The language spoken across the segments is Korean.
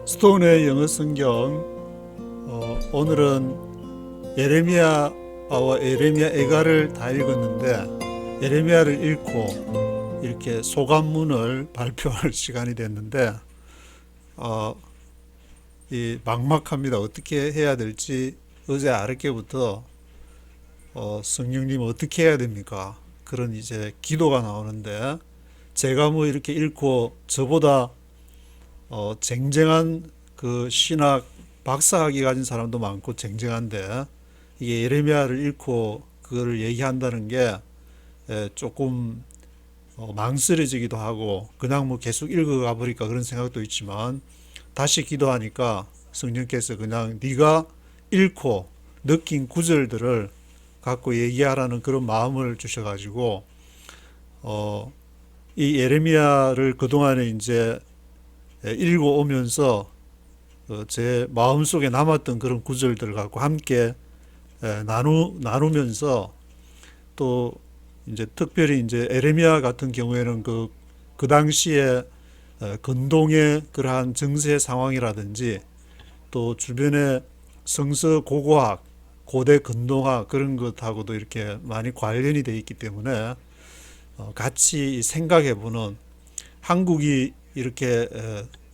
스톤의 영어 성경. 오늘은 예레미야와 예레미야 애가를 다 읽었는데, 예레미야를 읽고 이렇게 소감문을 발표할 시간이 됐는데, 어, 이 막막합니다. 어떻게 해야 될지. 어제 아랫게부터 성령님 어떻게 해야 됩니까? 그런 이제 기도가 나오는데, 제가 뭐 이렇게 읽고 저보다 쟁쟁한 그 신학 박사학위 가진 사람도 많고 쟁쟁한데, 이게 예레미야를 읽고 그거를 얘기한다는 게 조금 망설여지기도 하고, 그냥 뭐 계속 읽어가 버릴까 그런 생각도 있지만, 다시 기도하니까 성령께서 그냥 네가 읽고 느낀 구절들을 갖고 얘기하라는 그런 마음을 주셔가지고, 어, 이 예레미야를 그동안에 이제 읽어오면서 제 마음속에 남았던 그런 구절들을 갖고 함께 나누면서, 또 이제 특별히 이제 에레미야 같은 경우에는 그 당시에 근동의 그러한 정세 상황이라든지, 또 주변의 성서 고고학, 고대 근동학 그런 것하고도 이렇게 많이 관련이 되어 있기 때문에 같이 생각해보는, 한국이 이렇게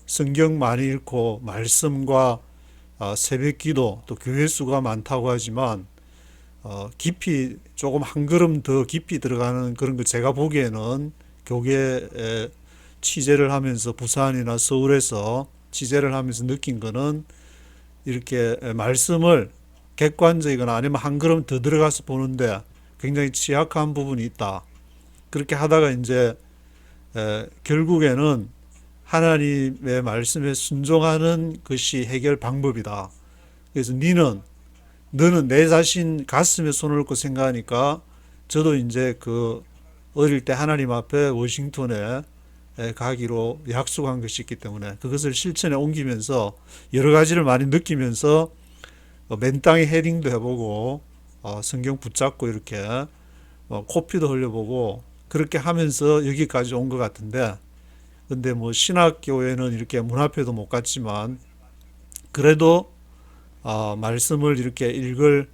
성경 많이 읽고 말씀과 새벽 기도 또 교회 수가 많다고 하지만, 깊이 조금 한 걸음 더 깊이 들어가는 그런 거, 제가 보기에는 교계에 취재를 하면서 부산이나 서울에서 취재를 하면서 느낀 거는, 이렇게 말씀을 객관적이거나 아니면 한 걸음 더 들어가서 보는데 굉장히 취약한 부분이 있다. 그렇게 하다가 이제 결국에는 하나님의 말씀에 순종하는 것이 해결 방법이다. 그래서 너는 내 자신 가슴에 손을 얹고 생각하니까, 저도 이제 그 어릴 때 하나님 앞에 워싱턴에 가기로 약속한 것이 있기 때문에 그것을 실천에 옮기면서 여러 가지를 많이 느끼면서 맨 땅에 헤딩도 해보고, 성경 붙잡고 이렇게 코피도 흘려보고, 그렇게 하면서 여기까지 온 것 같은데, 근데 뭐 신학교에는 이렇게 문 앞에도 못 갔지만, 그래도 말씀을 이렇게 읽을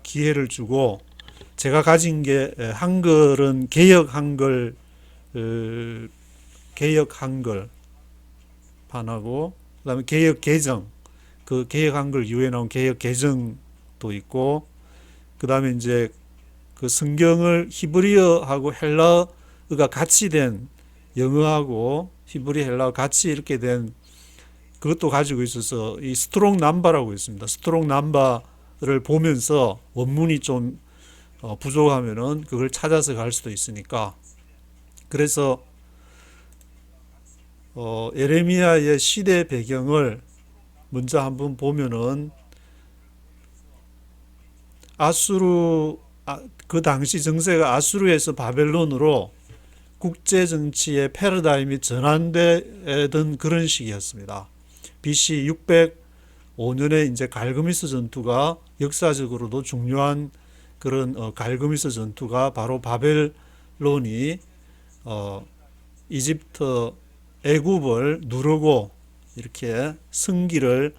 기회를 주고, 제가 가진 게 한글은 개역 한글, 개역 한글 판하고, 그다음에 개역 개정, 그 개역 한글 이후에 나온 개역 개정도 있고, 그다음에 이제 그 성경을 히브리어하고 헬라어가 같이 된, 영어하고 히브리 헬라어 같이 이렇게 된 그것도 가지고 있어서, 이 스트롱 남바라고 있습니다. 스트롱 남바를 보면서 원문이 좀 부족하면은 그걸 찾아서 갈 수도 있으니까. 그래서 예레미야의 시대 배경을 먼저 한번 보면은, 아수르, 그 당시 정세가 아수르에서 바벨론으로 국제 정치의 패러다임이 전환되던 그런 시기였습니다. BC 605년에 이제 갈그미스 전투가, 역사적으로도 중요한 그런 갈그미스 전투가, 바로 바벨론이 이집트, 애굽을 누르고 이렇게 승기를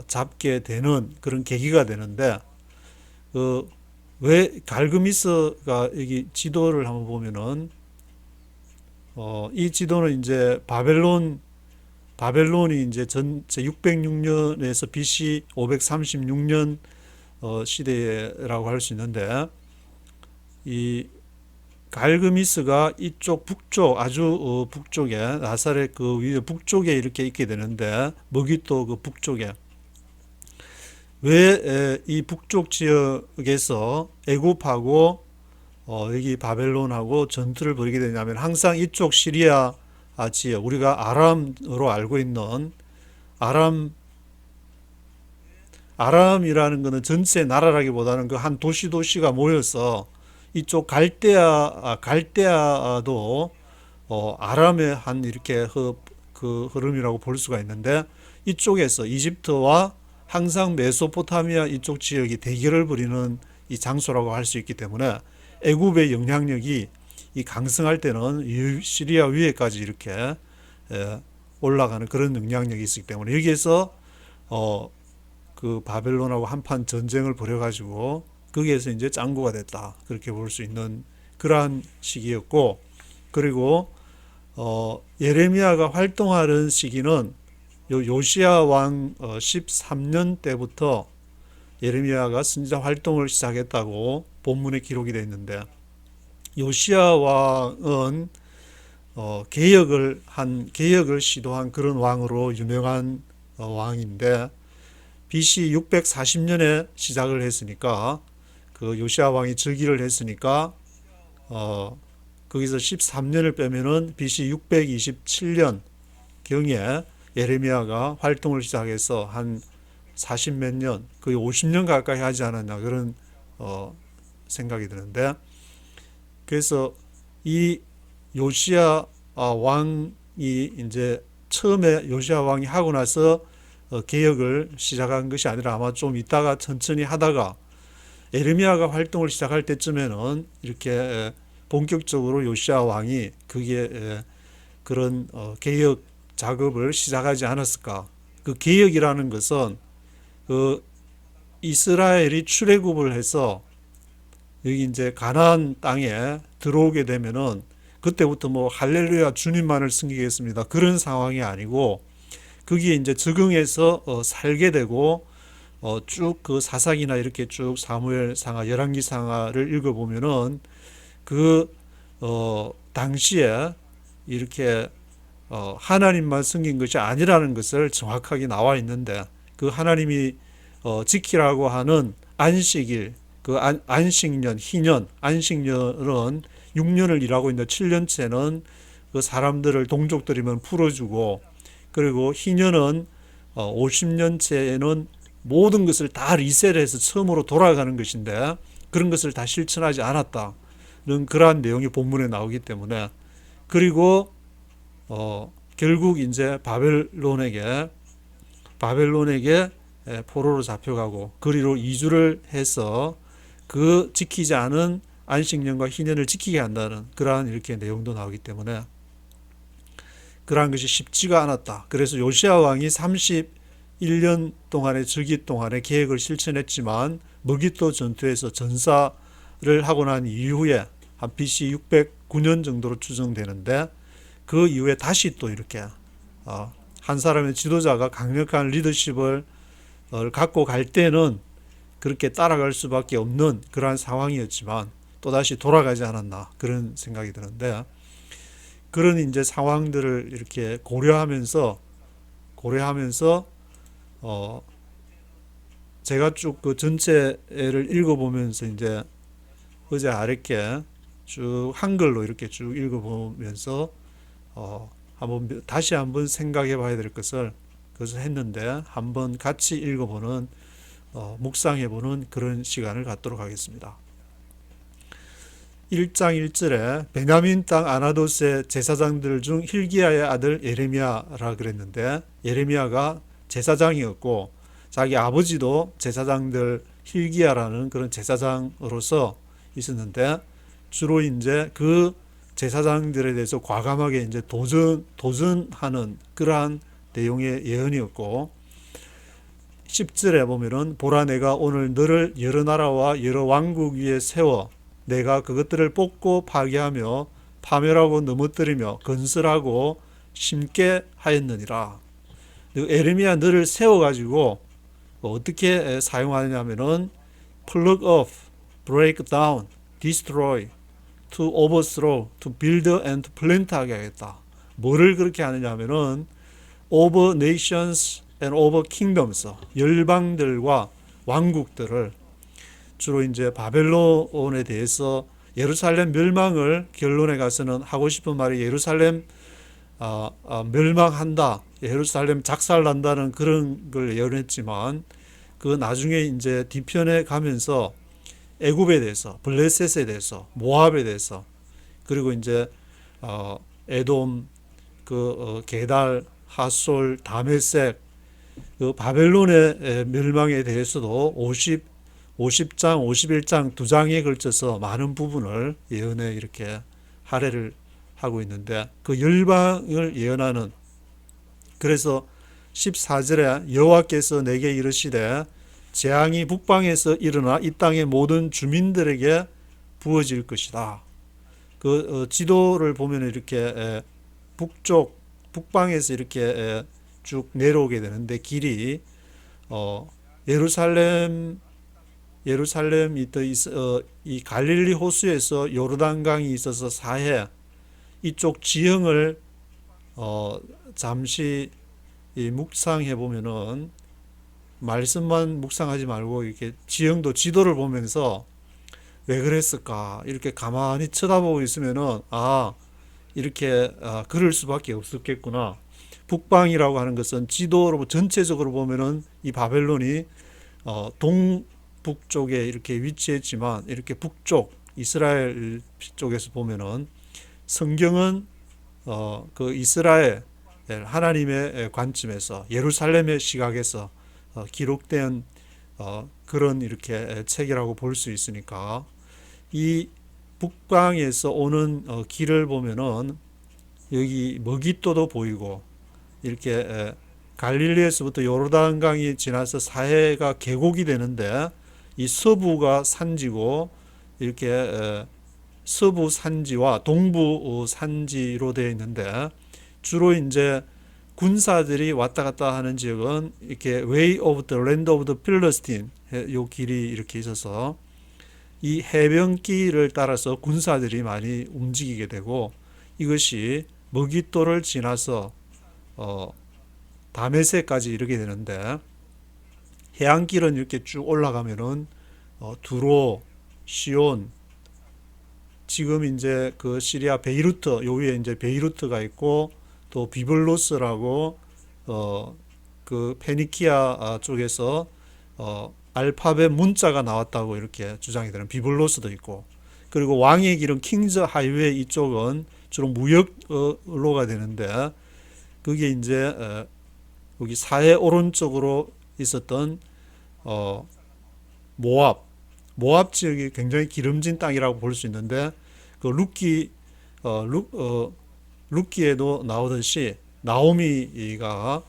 잡게 되는 그런 계기가 되는데, 왜 갈그미스가, 여기 지도를 한번 보면은 이 지도는 이제 바벨론이 이제 전체 606년에서 BC 536년 시대라고 할 수 있는데, 이 갈그미스가 이쪽 북쪽, 아주 북쪽에, 나사렛 그 위에 북쪽에 이렇게 있게 되는데, 머기또 그 북쪽에, 왜 이 북쪽 지역에서 애굽하고 여기 바벨론하고 전투를 벌이게 되냐면, 항상 이쪽 시리아 지역, 우리가 아람으로 알고 있는 아람이라는 것은 전체 나라라기보다는 그 한 도시가 모여서, 이쪽 갈대아도 아람의 한 이렇게 그 흐름이라고 볼 수가 있는데, 이쪽에서 이집트와 항상 메소포타미아 이쪽 지역이 대결을 벌이는 이 장소라고 할 수 있기 때문에, 애굽의 영향력이 이 강성할 때는 시리아 위에까지 이렇게 올라가는 그런 영향력이 있기 때문에 여기에서 그 바벨론하고 한판 전쟁을 벌여가지고 거기에서 이제 짱구가 됐다, 그렇게 볼 수 있는 그러한 시기였고, 그리고 예레미야가 활동하는 시기는 요시야 왕 13년 때부터 예레미야가 선지자 활동을 시작했다고 본문에 기록이 되어 있는데, 요시야 왕은 개혁을 시도한 그런 왕으로 유명한 왕인데, BC 640년에 시작을 했으니까, 그 요시야 왕이 즉위를 했으니까 거기서 13년을 빼면은 BC 627년 경에 예레미야가 활동을 시작해서 한 40 몇 년, 거의 50년 가까이 하지 않았나, 그런 생각이 드는데, 그래서 이 요시야 왕이 이제 처음에 요시야 왕이 하고 나서 개혁을 시작한 것이 아니라 아마 좀 있다가 천천히 하다가 예레미야가 활동을 시작할 때쯤에는 이렇게 본격적으로 요시야 왕이 그게 그런 개혁 작업을 시작하지 않았을까. 그 개혁이라는 것은 그 이스라엘이 출애굽을 해서 여기 이제 가나안 땅에 들어오게 되면은 그때부터 뭐 할렐루야 주님만을 섬기겠습니다, 그런 상황이 아니고, 거기에 이제 적응해서 살게 되고, 쭉 그 사사기나 이렇게 쭉 사무엘상하, 열왕기상하를 읽어보면은 그 당시에 이렇게 하나님만 섬긴 것이 아니라는 것을 정확하게 나와 있는데, 그 하나님이 지키라고 하는 안식일, 그 안식년, 희년, 안식년은 6년을 일하고 있는데 7년째는 그 사람들을, 동족들이면 풀어주고, 그리고 희년은 50년째에는 모든 것을 다 리셋해서 처음으로 돌아가는 것인데, 그런 것을 다 실천하지 않았다는 그러한 내용이 본문에 나오기 때문에, 그리고 결국 이제 바벨론에게 포로로 잡혀가고 그리로 이주를 해서 그 지키지 않은 안식년과 희년을 지키게 한다는 그러한 이렇게 내용도 나오기 때문에 그러한 것이 쉽지가 않았다. 그래서 요시야 왕이 31년 동안의 즉위 동안에 계획을 실천했지만 머기토 전투에서 전사를 하고 난 이후에 한 BC 609년 정도로 추정되는데, 그 이후에 다시 또 이렇게 한 사람의 지도자가 강력한 리더십을 갖고 갈 때는 그렇게 따라갈 수밖에 없는 그러한 상황이었지만 또다시 돌아가지 않았나, 그런 생각이 드는데, 그런 이제 상황들을 이렇게 고려하면서 제가 쭉 그 전체를 읽어보면서 이제 어제 아랫게 쭉 한글로 이렇게 쭉 읽어보면서 다시 한번 생각해 봐야 될 것을 그것을 했는데, 한번 같이 읽어보는 묵상해보는 그런 시간을 갖도록 하겠습니다. 1장 1절에 베냐민 땅 아나돗의 제사장들 중 hil기야의 아들 예레미야라 그랬는데, 예레미야가 제사장이었고 자기 아버지도 제사장들 hil기야라는 그런 제사장으로서 있었는데, 주로 이제 그 제사장들에 대해서 과감하게 이제 도전하는 그러한 내용의 예언이었고, 10절에 보면은 보라, 내가 오늘 너를 여러 나라와 여러 왕국 위에 세워 내가 그것들을 뽑고 파괴하며 파멸하고 넘어뜨리며 건설하고 심게 하였느니라. 예레미야 너를 세워가지고 어떻게 사용하느냐면은 plug off, break down, destroy, to overthrow, to build and to plant 하게 하겠다. 뭐를 그렇게 하느냐면은 over nations and over kingdoms, 열방들과 왕국들을, 주로 이제 바벨론에 대해서 예루살렘 멸망을 결론에 가서는 하고 싶은 말이 예루살렘 멸망한다, 예루살렘 작살난다는 그런 걸 예언했지만, 그 나중에 이제 뒤편에 가면서 애굽에 대해서, 블레셋에 대해서, 모압에 대해서, 그리고 이제 에돔, 게달, 핫솔, 다메섹, 그 바벨론의 멸망에 대해서도 50장, 51장 두 장에 걸쳐서 많은 부분을 예언에 이렇게 할애를 하고 있는데, 그 열방을 예언하는 그래서 14절에 여호와께서 내게 이르시되 재앙이 북방에서 일어나 이 땅의 모든 주민들에게 부어질 것이다. 지도를 보면 이렇게 북방에서 이렇게 쭉 내려오게 되는데 길이 예루살렘 이 갈릴리 호수에서 요르단강이 있어서 사해 이쪽 지형을 잠시 묵상해 보면은 말씀만 묵상하지 말고 이렇게 지도를 보면서 왜 그랬을까 이렇게 가만히 쳐다보고 있으면은 이렇게 그럴 수밖에 없었겠구나. 북방이라고 하는 것은 지도로 전체적으로 보면은 이 바벨론이 동북쪽에 이렇게 위치했지만 이렇게 북쪽 이스라엘 쪽에서 보면은 성경은 그 이스라엘 하나님의 관점에서 예루살렘의 시각에서 기록된 그런 이렇게 책이라고 볼 수 있으니까 이 북방에서 오는 길을 보면은 여기 머깃도도 보이고 이렇게 갈릴리에서부터 요르단강이 지나서 사해가 계곡이 되는데 이 서부가 산지고 이렇게 서부 산지와 동부 산지로 되어 있는데 주로 이제 군사들이 왔다 갔다 하는 지역은 이렇게 Way of the Land of the Philistine 요 길이 이렇게 있어서 이 해변길을 따라서 군사들이 많이 움직이게 되고 이것이 머깃도를 지나서 다메섹까지 이르게 되는데 해안길은 이렇게 쭉 올라가면은 두로, 시온, 지금 이제 그 시리아 베이루트 요 위에 이제 베이루트가 있고 또 비블로스라고 그 페니키아 쪽에서 알파벳 문자가 나왔다고 이렇게 주장이 되는 비블로스도 있고 그리고 왕의 길은 킹즈 하이웨이 이쪽은 주로 무역로가 되는데 그게 이제 여기 사해 오른쪽으로 있었던 모압 지역이 굉장히 기름진 땅이라고 볼 수 있는데 그 룻기에도 나오듯이 나오미가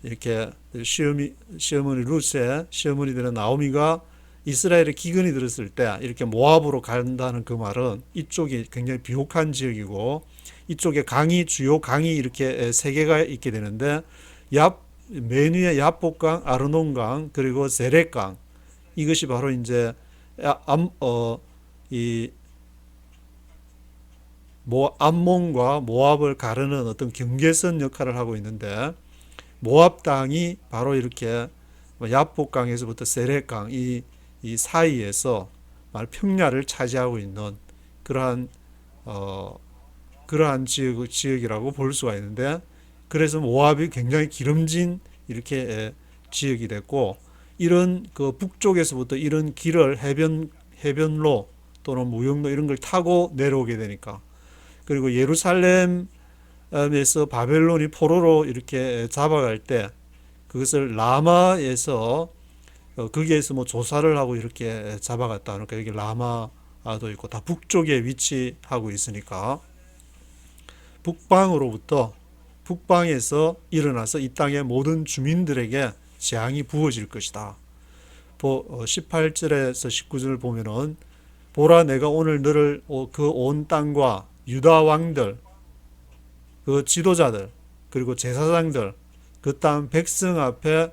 이렇게 시어머니 룻의 시어머니 되는 나오미가 이스라엘에 기근이 들었을 때 이렇게 모압으로 간다는 그 말은 이쪽이 굉장히 비옥한 지역이고 이쪽에 주요 강이 이렇게 세 개가 있게 되는데 맨 위에 야복강, 아르논강 그리고 세렛강 이것이 바로 이제 암몬과 모압을 가르는 어떤 경계선 역할을 하고 있는데 모압 땅이 바로 이렇게 야복강에서부터 세렛강 이 사이에서 평야를 차지하고 있는 그러한 지역이라고 볼 수가 있는데 그래서 모압이 굉장히 기름진 이렇게 지역이 됐고 이런 그 북쪽에서부터 이런 길을 해변로 또는 무역로 이런 걸 타고 내려오게 되니까 그리고 예루살렘에서 바벨론이 포로로 이렇게 잡아갈 때 그것을 라마에서 거기에서 뭐 조사를 하고 이렇게 잡아갔다 그러니까 여기 라마도 있고 다 북쪽에 위치하고 있으니까 북방에서 일어나서 이 땅의 모든 주민들에게 재앙이 부어질 것이다. 18절에서 19절을 보면은 보라 내가 오늘 너를 그 온 땅과 유다 왕들 그 지도자들 그리고 제사장들 그 땅 백성 앞에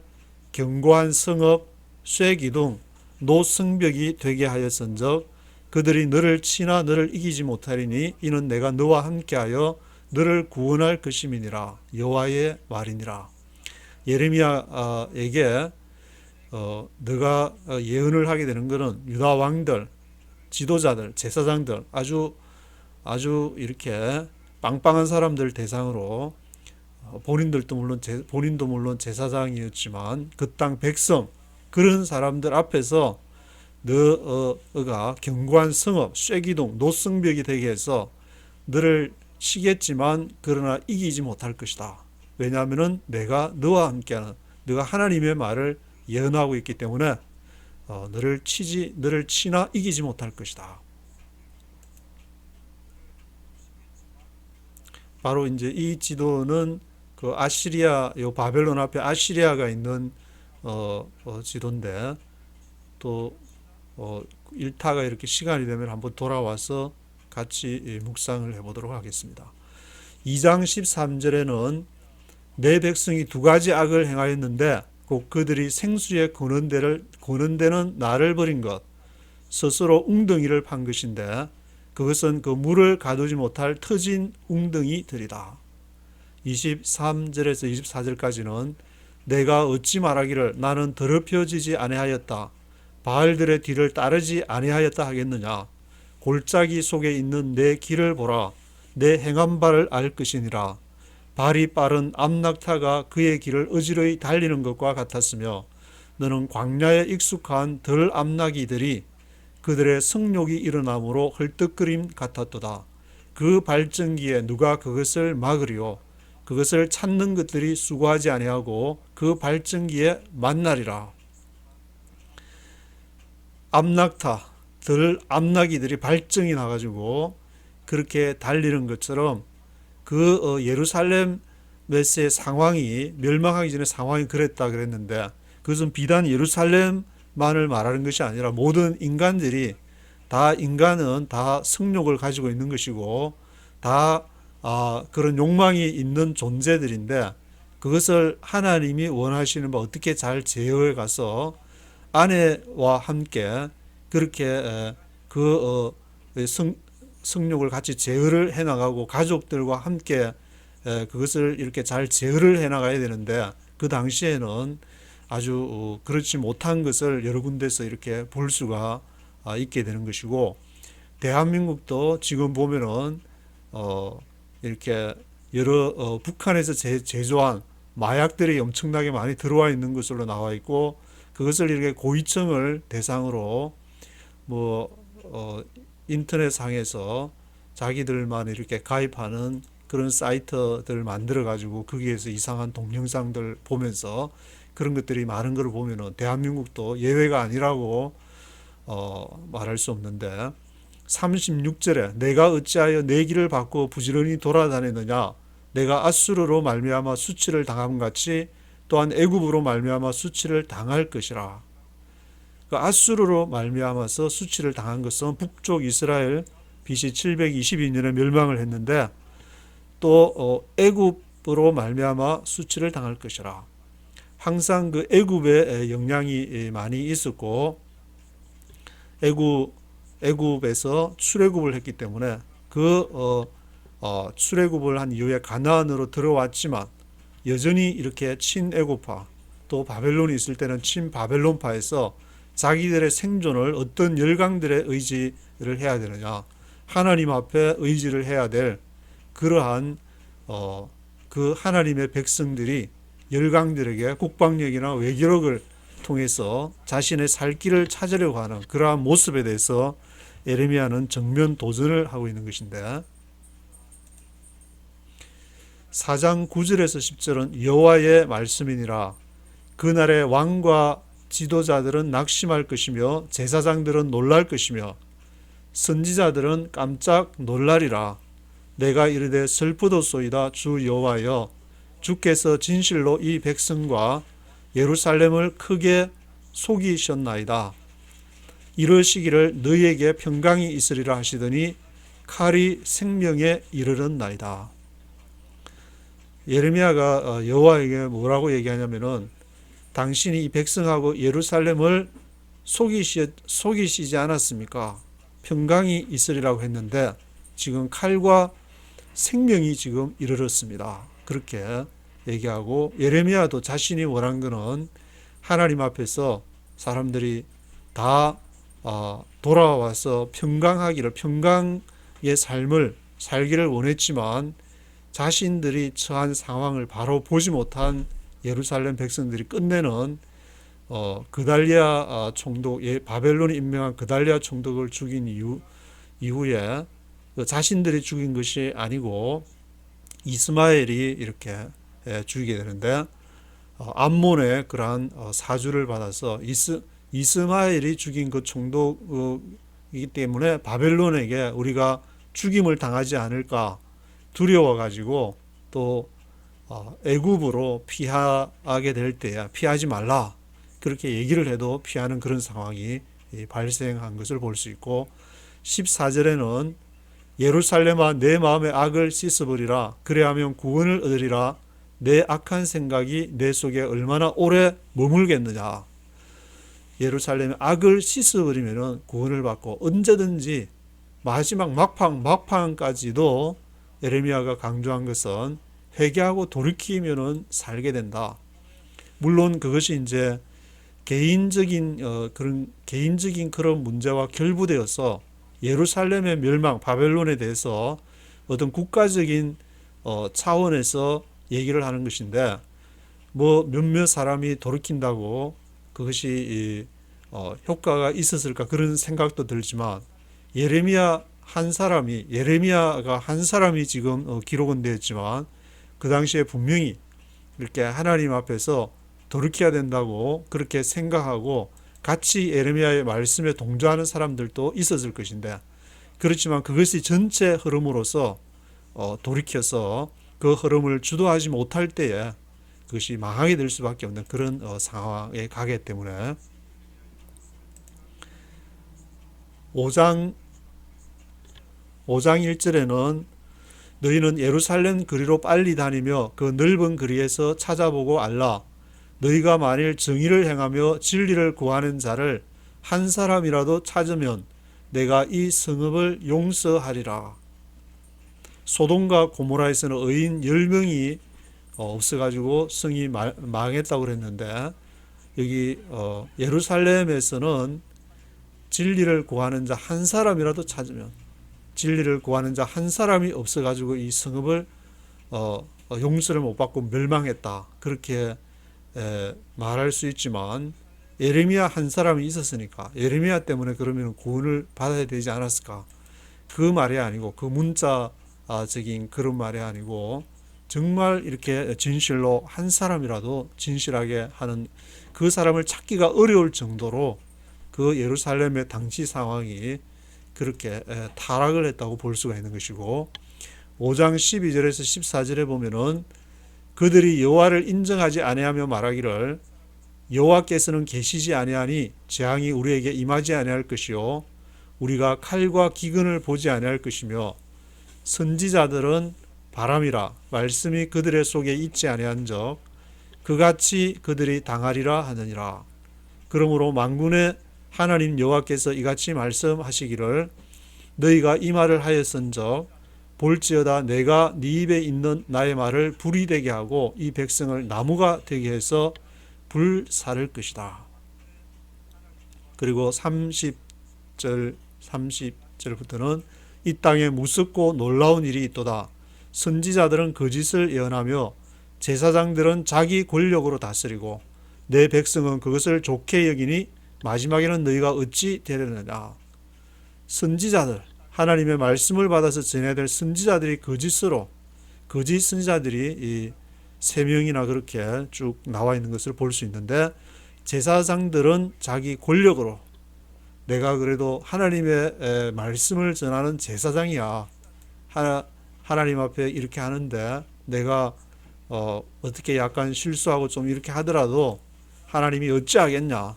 견고한 성읍 쇠기둥 노성벽이 되게 하였은즉 그들이 너를 치나 너를 이기지 못하리니 이는 내가 너와 함께하여 너를 구원할 것임이니라 여호와의 말이니라. 예레미야에게 너가 예언을 하게 되는 것은 유다 왕들, 지도자들, 제사장들 아주 이렇게 빵빵한 사람들 대상으로 본인도 물론 제사장이었지만 그 땅 백성 그런 사람들 앞에서 너가 견고한 성읍, 쇠기둥, 노성벽이 되게 해서 너를 치겠지만 그러나 이기지 못할 것이다. 왜냐하면 내가 너와 함께하는 너가 하나님의 말을 예언하고 있기 때문에 너를 치나 이기지 못할 것이다. 바로 이제 이 지도는 그 아시리아, 요 바벨론 앞에 아시리아가 있는 지도인데, 또 일타가 이렇게 시간이 되면 한번 돌아와서 같이 묵상을 해보도록 하겠습니다. 2장 13절에는 내 백성이 두 가지 악을 행하였는데 곧 그들이 생수에 고는 데는 나를 버린 것, 스스로 웅덩이를 판 것인데 그것은 그 물을 가두지 못할 터진 웅덩이들이다. 23절에서 24절까지는 내가 어찌 말하기를 나는 더럽혀지지 아니하였다. 바알들의 뒤를 따르지 아니하였다 하겠느냐. 골짜기 속에 있는 내 길을 보라. 내 행한 바를 알 것이니라. 발이 빠른 암낙타가 그의 길을 어지러이 달리는 것과 같았으며 너는 광야에 익숙한 덜 암나기들이 그들의 성욕이 일어남으로 헐떡거림 같았도다. 그 발전기에 누가 그것을 막으리요. 그것을 찾는 것들이 수고하지 아니하고 그 발전기에 만나리라. 암낙타, 덜 암나기들이 발정이 나가지고 그렇게 달리는 것처럼 그 예루살렘의 상황이 멸망하기 전에 상황이 그랬다 그랬는데 그것은 비단 예루살렘만을 말하는 것이 아니라 모든 인간들이 인간은 다 성욕을 가지고 있는 것이고 다 그런 욕망이 있는 존재들인데 그것을 하나님이 원하시는 바 어떻게 잘 제어해 가서 아내와 함께 그렇게 성욕을 같이 제어를 해나가고 가족들과 함께 그것을 이렇게 잘 제어를 해나가야 되는데 그 당시에는 아주 그렇지 못한 것을 여러 군데서 이렇게 볼 수가 있게 되는 것이고 대한민국도 지금 보면은 이렇게 여러 북한에서 제조한 마약들이 엄청나게 많이 들어와 있는 것으로 나와 있고 그것을 이렇게 고위층을 대상으로 인터넷상에서 자기들만 이렇게 가입하는 그런 사이트들 만들어 가지고 거기에서 이상한 동영상들 보면서 그런 것들이 많은 걸 보면은 대한민국도 예외가 아니라고 말할 수 없는데 36절에 내가 어찌하여 내 길을 바꾸어 부지런히 돌아다니느냐 내가 아수르로 말미암아 수치를 당함 같이 또한 애굽으로 말미암아 수치를 당할 것이라. 그 아수르로 말미암아서 수치를 당한 것은 북쪽 이스라엘 BC 722년에 멸망을 했는데 또 애굽으로 말미암아 수치를 당할 것이라. 항상 그 애굽에 영향이 많이 있었고 애굽에서 출애굽을 했기 때문에 출애굽을 한 이후에 가나안으로 들어왔지만 여전히 이렇게 친애굽파 또 바벨론이 있을 때는 친바벨론파에서 자기들의 생존을 어떤 열강들의 의지를 해야 되느냐 하나님 앞에 의지를 해야 될 그러한 그 하나님의 백성들이 열강들에게 국방력이나 외교력을 통해서 자신의 살 길을 찾으려고 하는 그러한 모습에 대해서 예레미야는 정면 도전을 하고 있는 것인데 4장 9절에서 10절은 여호와의 말씀이니라. 그날에 왕과 지도자들은 낙심할 것이며 제사장들은 놀랄 것이며 선지자들은 깜짝 놀라리라. 내가 이르되 슬프도소이다 주 여호와여 주께서 진실로 이 백성과 예루살렘을 크게 속이셨나이다. 이러시기를 너희에게 평강이 있으리라 하시더니 칼이 생명에 이르렀나이다. 예레미야가 여호와에게 뭐라고 얘기하냐면은 당신이 이 백성하고 예루살렘을 속이시지 않았습니까? 평강이 있으리라고 했는데 지금 칼과 생명이 지금 이르렀습니다. 그렇게 얘기하고 예레미야도 자신이 원한 것은 하나님 앞에서 사람들이 다 돌아와서 평강의 삶을 살기를 원했지만 자신들이 처한 상황을 바로 보지 못한 예루살렘 백성들이 끝내는 그달리아 총독, 바벨론이 임명한 그달리아 총독을 죽인 이후에 자신들이 죽인 것이 아니고 이스마엘이 이렇게 죽이게 되는데 암몬의 그러한 사주를 받아서 이스마엘이 죽인 그 총독이기 때문에 바벨론에게 우리가 죽임을 당하지 않을까 두려워 가지고 또 애굽으로 피하게 될 때야 피하지 말라 그렇게 얘기를 해도 피하는 그런 상황이 발생한 것을 볼 수 있고 14절에는 예루살렘아 내 마음의 악을 씻어버리라 그래하면 구원을 얻으리라 내 악한 생각이 내 속에 얼마나 오래 머물겠느냐. 예루살렘의 악을 씻어버리면 구원을 받고 언제든지 마지막 막판까지도 에레미야가 강조한 것은 회개하고 돌이키면은 살게 된다. 물론 그것이 이제 개인적인 그런 문제와 결부되어서 예루살렘의 멸망, 바벨론에 대해서 어떤 국가적인 차원에서 얘기를 하는 것인데 뭐 몇몇 사람이 돌이킨다고 그것이 효과가 있었을까 그런 생각도 들지만 예레미야가 한 사람이 지금 기록은 되었지만 그 당시에 분명히 이렇게 하나님 앞에서 돌이켜야 된다고 그렇게 생각하고 같이 예레미야의 말씀에 동조하는 사람들도 있었을 것인데 그렇지만 그것이 전체 흐름으로서 돌이켜서 그 흐름을 주도하지 못할 때에 그것이 망하게 될 수밖에 없는 그런 상황에 가기 때문에 5장 1절에는 너희는 예루살렘 거리로 빨리 다니며 그 넓은 거리에서 찾아보고 알라. 너희가 만일 정의를 행하며 진리를 구하는 자를 한 사람이라도 찾으면 내가 이 성읍을 용서하리라. 소돔과 고모라에서는 의인 10명이 없어가지고 성이 망했다고 그랬는데 여기 예루살렘에서는 진리를 구하는 자 한 사람이라도 찾으면 진리를 구하는 자 한 사람이 없어가지고 이 성읍을 용서를 못 받고 멸망했다. 그렇게 말할 수 있지만 예레미야 한 사람이 있었으니까 예레미야 때문에 그러면 구원을 받아야 되지 않았을까? 그 말이 아니고 그 문자적인 그런 말이 아니고 정말 이렇게 진실로 한 사람이라도 진실하게 하는 그 사람을 찾기가 어려울 정도로 그 예루살렘의 당시 상황이 그렇게 타락을 했다고 볼 수가 있는 것이고 5장 12절에서 14절에 보면은 그들이 여호와를 인정하지 아니하며 말하기를 여호와께서는 계시지 아니하니 재앙이 우리에게 임하지 아니할 것이요 우리가 칼과 기근을 보지 아니할 것이며 선지자들은 바람이라 말씀이 그들의 속에 있지 아니한적 그같이 그들이 당하리라 하느니라. 그러므로 만군의 하나님 여호와께서 이같이 말씀하시기를 너희가 이 말을 하였은적 볼지어다 내가 네 입에 있는 나의 말을 불이 되게 하고 이 백성을 나무가 되게 해서 불사를 것이다. 그리고 30절부터는 이 땅에 무섭고 놀라운 일이 있도다. 선지자들은 거짓을 예언하며 제사장들은 자기 권력으로 다스리고 내 백성은 그것을 좋게 여기니 마지막에는 너희가 어찌 되려느냐. 선지자들 하나님의 말씀을 받아서 전해야 될 선지자들이 거짓 선지자들이 이 3명이나 그렇게 쭉 나와 있는 것을 볼 수 있는데 제사장들은 자기 권력으로 내가 그래도 하나님의 말씀을 전하는 제사장이야. 하나님 앞에 이렇게 하는데 내가 어떻게 약간 실수하고 좀 이렇게 하더라도 하나님이 어찌하겠냐.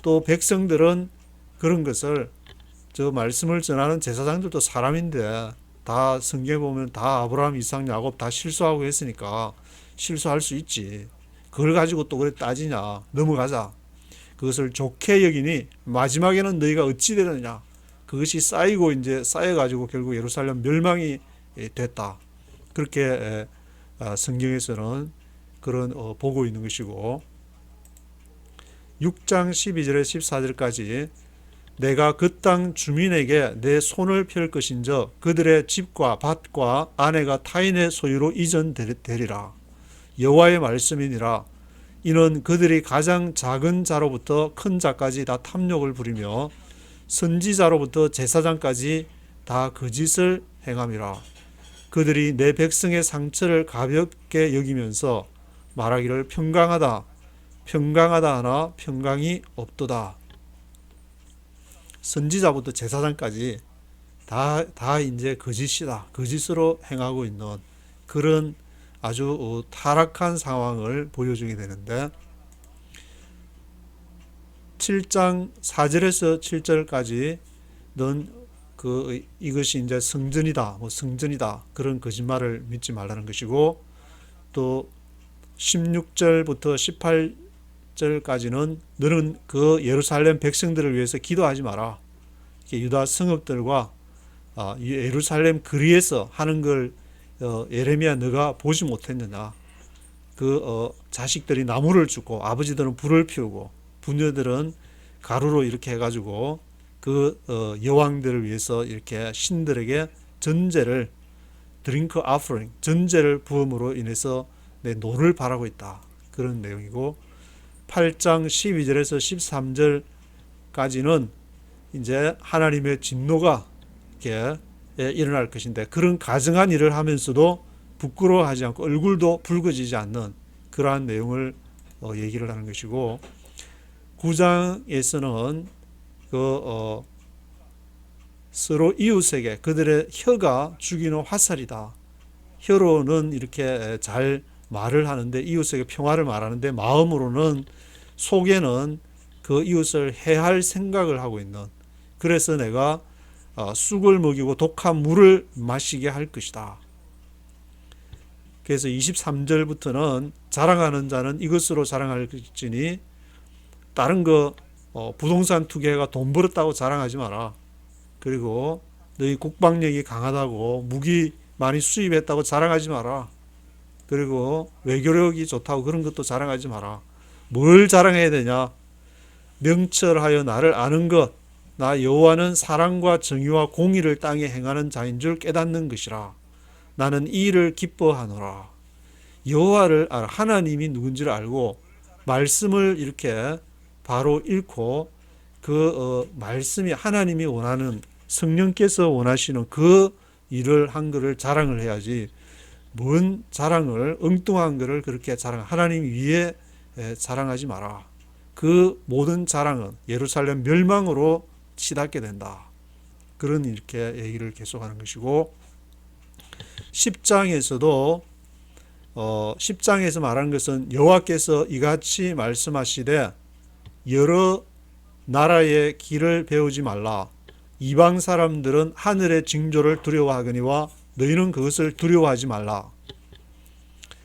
또 백성들은 그런 것을 저 말씀을 전하는 제사장들도 사람인데 다 성경에 보면 다 아브라함, 이삭, 야곱 다 실수하고 했으니까 실수할 수 있지. 그걸 가지고 또 그래 따지냐. 넘어가자. 그것을 좋게 여기니 마지막에는 너희가 어찌 되느냐. 그것이 쌓이고 이제 쌓여가지고 결국 예루살렘 멸망이 됐다. 그렇게 성경에서는 그런 보고 있는 것이고 6장 12절에 14절까지 내가 그 땅 주민에게 내 손을 펼 것인저 그들의 집과 밭과 아내가 타인의 소유로 이전되리라. 여호와의 말씀이니라. 이는 그들이 가장 작은 자로부터 큰 자까지 다 탐욕을 부리며 선지자로부터 제사장까지 다 거짓을 행함이라. 그들이 내 백성의 상처를 가볍게 여기면서 말하기를 평강하다 하나 평강이 없도다. 선지자부터 제사장까지 다 이제 거짓이다. 거짓으로 행하고 있는 그런 아주 타락한 상황을 보여주게 되는데 7장 4절에서 7절까지는 이것이 이제 성전이다, 성전이다 그런 거짓말을 믿지 말라는 것이고 또 16절부터 18절까지는 너는 그 예루살렘 백성들을 위해서 기도하지 마라. 유다 성읍들과 예루살렘 거리에서 하는 걸 예레미야 너가 보지 못했느냐. 자식들이 나무를 줍고 아버지들은 불을 피우고 부녀들은 가루로 이렇게 해가지고 여왕들을 위해서 이렇게 신들에게 전제를 드링크 아프링 전제를 부음으로 인해서 내 노를 바라고 있다. 그런 내용이고 8장 12절에서 13절까지는 이제 하나님의 진노가 이렇게 일어날 것인데 그런 가증한 일을 하면서도 부끄러워하지 않고 얼굴도 붉어지지 않는 그러한 내용을 얘기를 하는 것이고 9장에서는 서로 이웃에게 그들의 혀가 죽이는 화살이다. 혀로는 이렇게 잘 말을 하는데 이웃에게 평화를 말하는데 마음으로는 속에는 그 이웃을 해할 생각을 하고 있는 그래서 내가 쑥을 먹이고 독한 물을 마시게 할 것이다. 그래서 23절부터는 자랑하는 자는 이것으로 자랑할지니 다른 부동산 투기해가 돈 벌었다고 자랑하지 마라. 그리고 너희 국방력이 강하다고 무기 많이 수입했다고 자랑하지 마라. 그리고 외교력이 좋다고 그런 것도 자랑하지 마라. 뭘 자랑해야 되냐? 명철하여 나를 아는 것, 나 여호와는 사랑과 정의와 공의를 땅에 행하는 자인 줄 깨닫는 것이라. 나는 이 일을 기뻐하노라. 여호와를 알아. 하나님이 누군지를 알고 말씀을 이렇게 바로 읽고 말씀이 하나님이 원하는 성령께서 원하시는 그 일을 한 것을 자랑을 해야지 뭔 자랑을 엉뚱한 것을 그렇게 하나님 위에 자랑하지 마라. 그 모든 자랑은 예루살렘 멸망으로 치닫게 된다. 그런 이렇게 얘기를 계속하는 것이고 10장에서도 10장에서 말하는 것은 여호와께서 이같이 말씀하시되 여러 나라의 길을 배우지 말라. 이방 사람들은 하늘의 징조를 두려워하거니와 너희는 그것을 두려워하지 말라.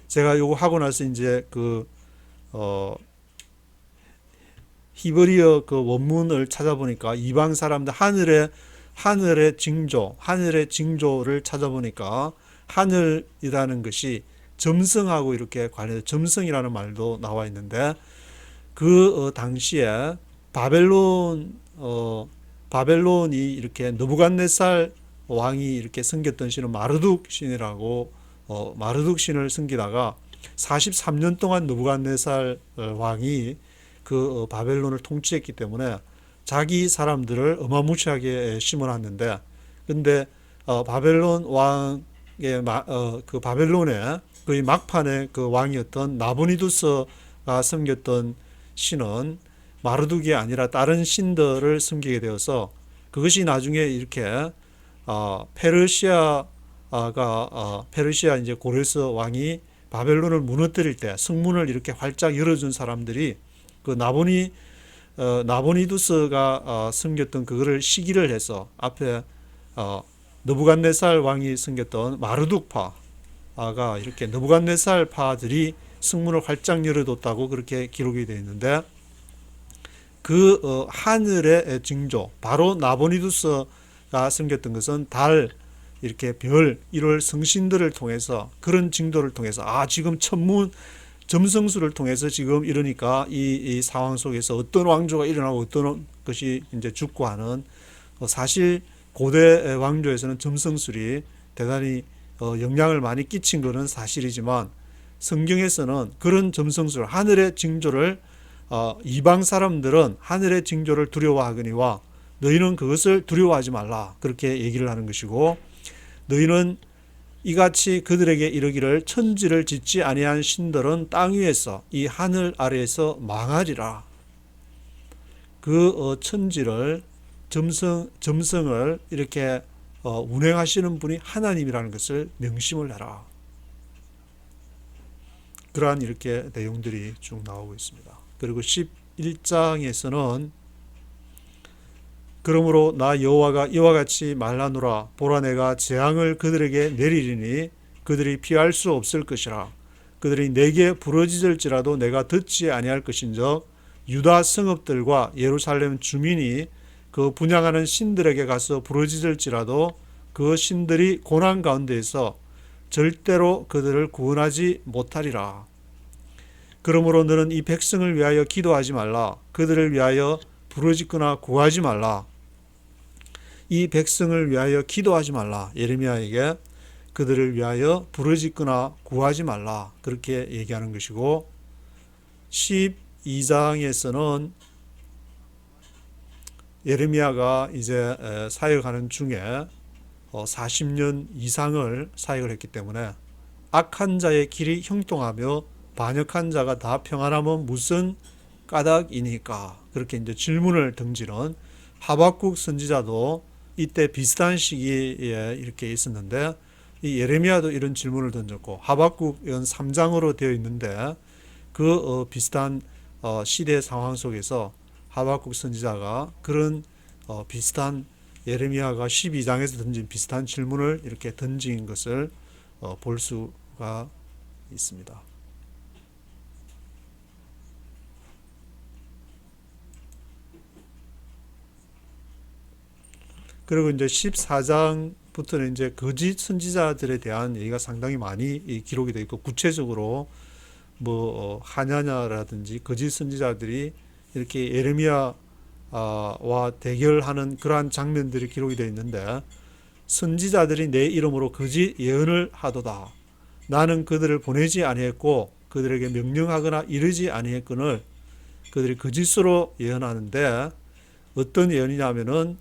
제가 요거 하고 나서 이제 히브리어 원문을 찾아보니까 이방 사람들 하늘의 징조를 찾아보니까 하늘이라는 것이 점성하고 이렇게 관련해서 점성이라는 말도 나와 있는데 당시에 바벨론이 이렇게 느부갓네살 왕이 이렇게 섬겼던 신은 마르둑 신이라고 마르둑 신을 섬기다가 43년 동안 느부갓네살 왕이 바벨론을 통치했기 때문에 자기 사람들을 어마무시하게 심어놨는데 근데 바벨론 왕의 바벨론의 거의 막판에 왕이었던 나보니두스가 섬겼던 신은 마르둑이 아니라 다른 신들을 섬기게 되어서 그것이 나중에 이렇게 페르시아 이제 고레스 왕이 바벨론을 무너뜨릴 때 성문을 이렇게 활짝 열어준 사람들이 나보니두스가 섬겼던 그거를 시기를 해서 앞에 느부갓네살 왕이 섬겼던 마르둑파가 이렇게 느부갓네살 파들이 성문을 활짝 열어뒀다고 그렇게 기록이 되어 있는데 하늘의 징조 바로 나보니두스가 섬겼던 것은 달 이렇게 별 1월 성신들을 통해서 그런 징조를 통해서 지금 점성술을 통해서 지금 이러니까 이 상황 속에서 어떤 왕조가 일어나고 어떤 것이 이제 죽고 하는 사실 고대 왕조에서는 점성술이 대단히 영향을 많이 끼친 것은 사실이지만 성경에서는 그런 점성술 하늘의 징조를 이방 사람들은 하늘의 징조를 두려워하거니와 너희는 그것을 두려워하지 말라 그렇게 얘기를 하는 것이고 너희는 이같이 그들에게 이르기를 천지를 짓지 아니한 신들은 땅 위에서 이 하늘 아래에서 망하리라. 천지를 점성을 이렇게 운행하시는 분이 하나님이라는 것을 명심을 해라. 그러한 이렇게 내용들이 쭉 나오고 있습니다. 그리고 11장에서는 그러므로 나 여호와가 이와 같이 말하노라. 보라, 내가 재앙을 그들에게 내리리니 그들이 피할 수 없을 것이라. 그들이 내게 부르짖을지라도 내가 듣지 아니할 것인즉 유다 성읍들과 예루살렘 주민이 그 분향하는 신들에게 가서 부르짖을지라도 그 신들이 고난 가운데에서 절대로 그들을 구원하지 못하리라. 그러므로 너는 이 백성을 위하여 기도하지 말라. 그들을 위하여 부르짖거나 구하지 말라. 이 백성을 위하여 기도하지 말라. 예레미야에게 그들을 위하여 부르짖거나 구하지 말라. 그렇게 얘기하는 것이고, 12장에서는 예레미야가 이제 사역하는 중에 40년 이상을 사역을 했기 때문에 악한 자의 길이 형통하며 반역한 자가 다 평안하면 무슨 까닭이니까, 그렇게 이제 질문을 던지는 하박국 선지자도 이때 비슷한 시기에 이렇게 있었는데, 이 예레미야도 이런 질문을 던졌고 하박국은 3장으로 되어 있는데 그 비슷한 시대 상황 속에서 하박국 선지자가 그런 비슷한 예레미야가 12장에서 던진 비슷한 질문을 이렇게 던진 것을 볼 수가 있습니다. 그리고 이제 14장부터는 이제 거짓 선지자들에 대한 얘기가 상당히 많이 기록이 되어 있고, 구체적으로 뭐 하냐냐라든지 거짓 선지자들이 이렇게 예레미야와 대결하는 그러한 장면들이 기록이 되어 있는데, 선지자들이 내 이름으로 거짓 예언을 하도다. 나는 그들을 보내지 아니했고 그들에게 명령하거나 이르지 아니했거늘 그들이 거짓으로 예언하는데, 어떤 예언이냐면은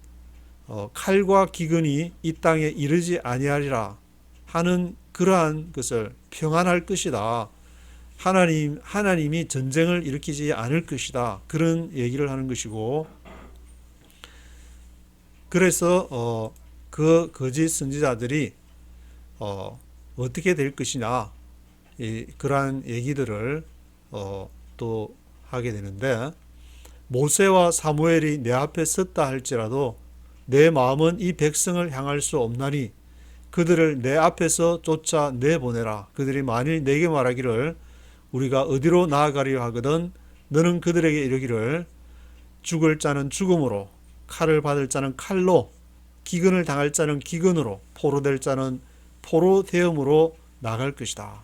칼과 기근이 이 땅에 이르지 아니하리라 하는 그러한 것을, 평안할 것이다. 하나님이 전쟁을 일으키지 않을 것이다. 그런 얘기를 하는 것이고, 그래서 그 거짓 선지자들이 어떻게 될 것이냐, 그러한 얘기들을 또 하게 되는데, 모세와 사무엘이 내 앞에 섰다 할지라도 내 마음은 이 백성을 향할 수 없나니 그들을 내 앞에서 쫓아 내보내라. 그들이 만일 내게 말하기를 우리가 어디로 나아가려 하거든 너는 그들에게 이르기를 죽을 자는 죽음으로, 칼을 받을 자는 칼로, 기근을 당할 자는 기근으로, 포로될 자는 포로되음으로 나갈 것이다.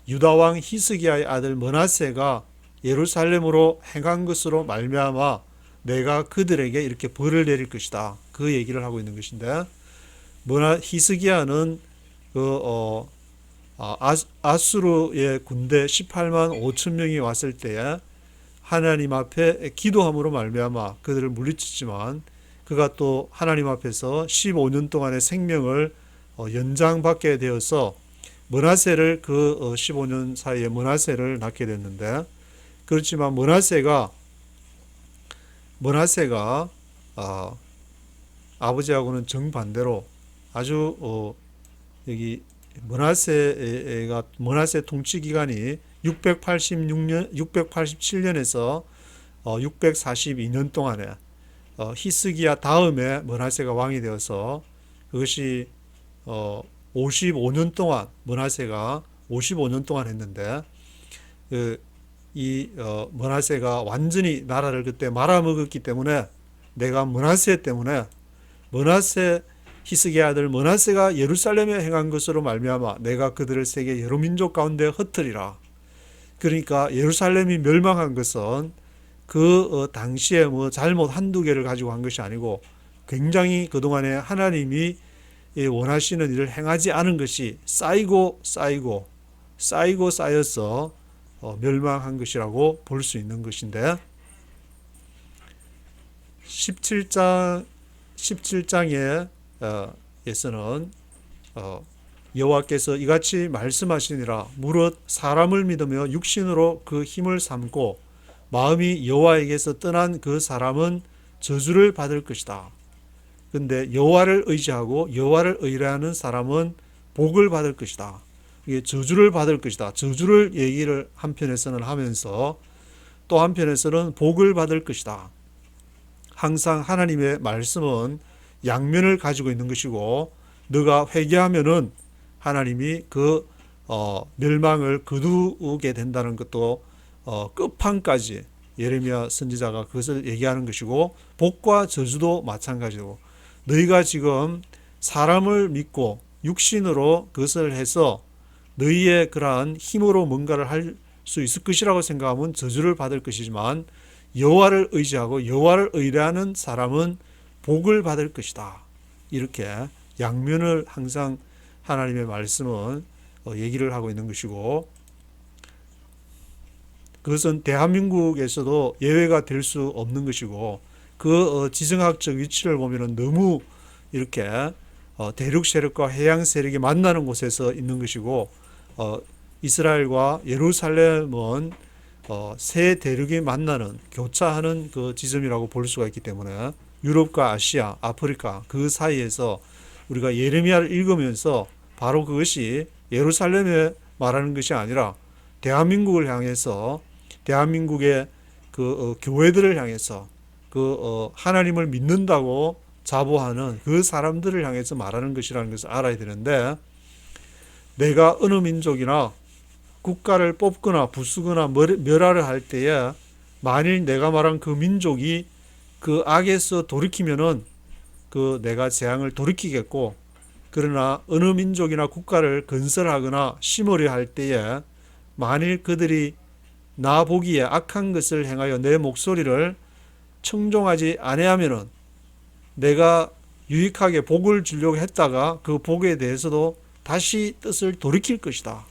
유다 왕 히스기야의 아들 므낫세가 예루살렘으로 행한 것으로 말미암아 내가 그들에게 이렇게 벌을 내릴 것이다. 그 얘기를 하고 있는 것인데, 히스기야는 아수르의 군대 18만 5천 명이 왔을 때에 하나님 앞에 기도함으로 말미암아 그들을 물리치지만, 그가 또 하나님 앞에서 15년 동안의 생명을 연장받게 되어서 므낫세를, 그 15년 사이에 므낫세를 낳게 됐는데, 그렇지만 므낫세가 아버지하고는 정반대로 아주 여기 므낫세 통치 기간이 687년에서 642년 동안에 히스기야 다음에 므낫세가 왕이 되어서, 그것이 55년 동안, 므낫세가 55년 동안 했는데, 이 므낫세가 완전히 나라를 그때 말아먹었기 때문에, 내가 므낫세 때문에, 므낫세 히스기야 아들 므낫세가 예루살렘에 행한 것으로 말미암아 내가 그들을 세계 여러 민족 가운데 흩으리라. 그러니까 예루살렘이 멸망한 것은 그 당시에 뭐 잘못 한두 개를 가지고 한 것이 아니고, 굉장히 그동안에 하나님이 원하시는 일을 행하지 않은 것이 쌓이고 쌓여서 멸망한 것이라고 볼 수 있는 것인데, 17장에 에서는 여호와께서 이같이 말씀하시니라. 무릇 사람을 믿으며 육신으로 그 힘을 삼고 마음이 여호와에게서 떠난 그 사람은 저주를 받을 것이다. 근데 여호와를 의지하고 여호와를 의뢰하는 사람은 복을 받을 것이다. 이게 저주를 받을 것이다. 저주를 얘기를 한편에서는 하면서 또 한편에서는 복을 받을 것이다. 항상 하나님의 말씀은 양면을 가지고 있는 것이고 너가 회개하면은 하나님이 그 멸망을 거두게 된다는 것도 끝판까지 예레미야 선지자가 그것을 얘기하는 것이고 복과 저주도 마찬가지고 너희가 지금 사람을 믿고 육신으로 그것을 해서 너희의 그러한 힘으로 뭔가를 할 수 있을 것이라고 생각하면 저주를 받을 것이지만 여호와를 의지하고 여호와를 의뢰하는 사람은 복을 받을 것이다. 이렇게 양면을 항상 하나님의 말씀은 얘기를 하고 있는 것이고 그것은 대한민국에서도 예외가 될 수 없는 것이고 그 지정학적 위치를 보면은 너무 이렇게 대륙 세력과 해양 세력이 만나는 곳에서 있는 것이고 이스라엘과 예루살렘은 세 대륙이 만나는 교차하는 그 지점이라고 볼 수가 있기 때문에 유럽과 아시아, 아프리카 그 사이에서 우리가 예레미야를 읽으면서 바로 그것이 예루살렘에 말하는 것이 아니라 대한민국을 향해서 대한민국의 그 교회들을 향해서 그 하나님을 믿는다고 자부하는 그 사람들을 향해서 말하는 것이라는 것을 알아야 되는데 내가 어느 민족이나 국가를 뽑거나 부수거나 멸하를 할 때에 만일 내가 말한 그 민족이 그 악에서 돌이키면은 그 내가 재앙을 돌이키겠고 그러나 어느 민족이나 국가를 건설하거나 심으려 할 때에 만일 그들이 나 보기에 악한 것을 행하여 내 목소리를 청종하지 아니하면은 내가 유익하게 복을 주려고 했다가 그 복에 대해서도 다시 뜻을 돌이킬 것이다.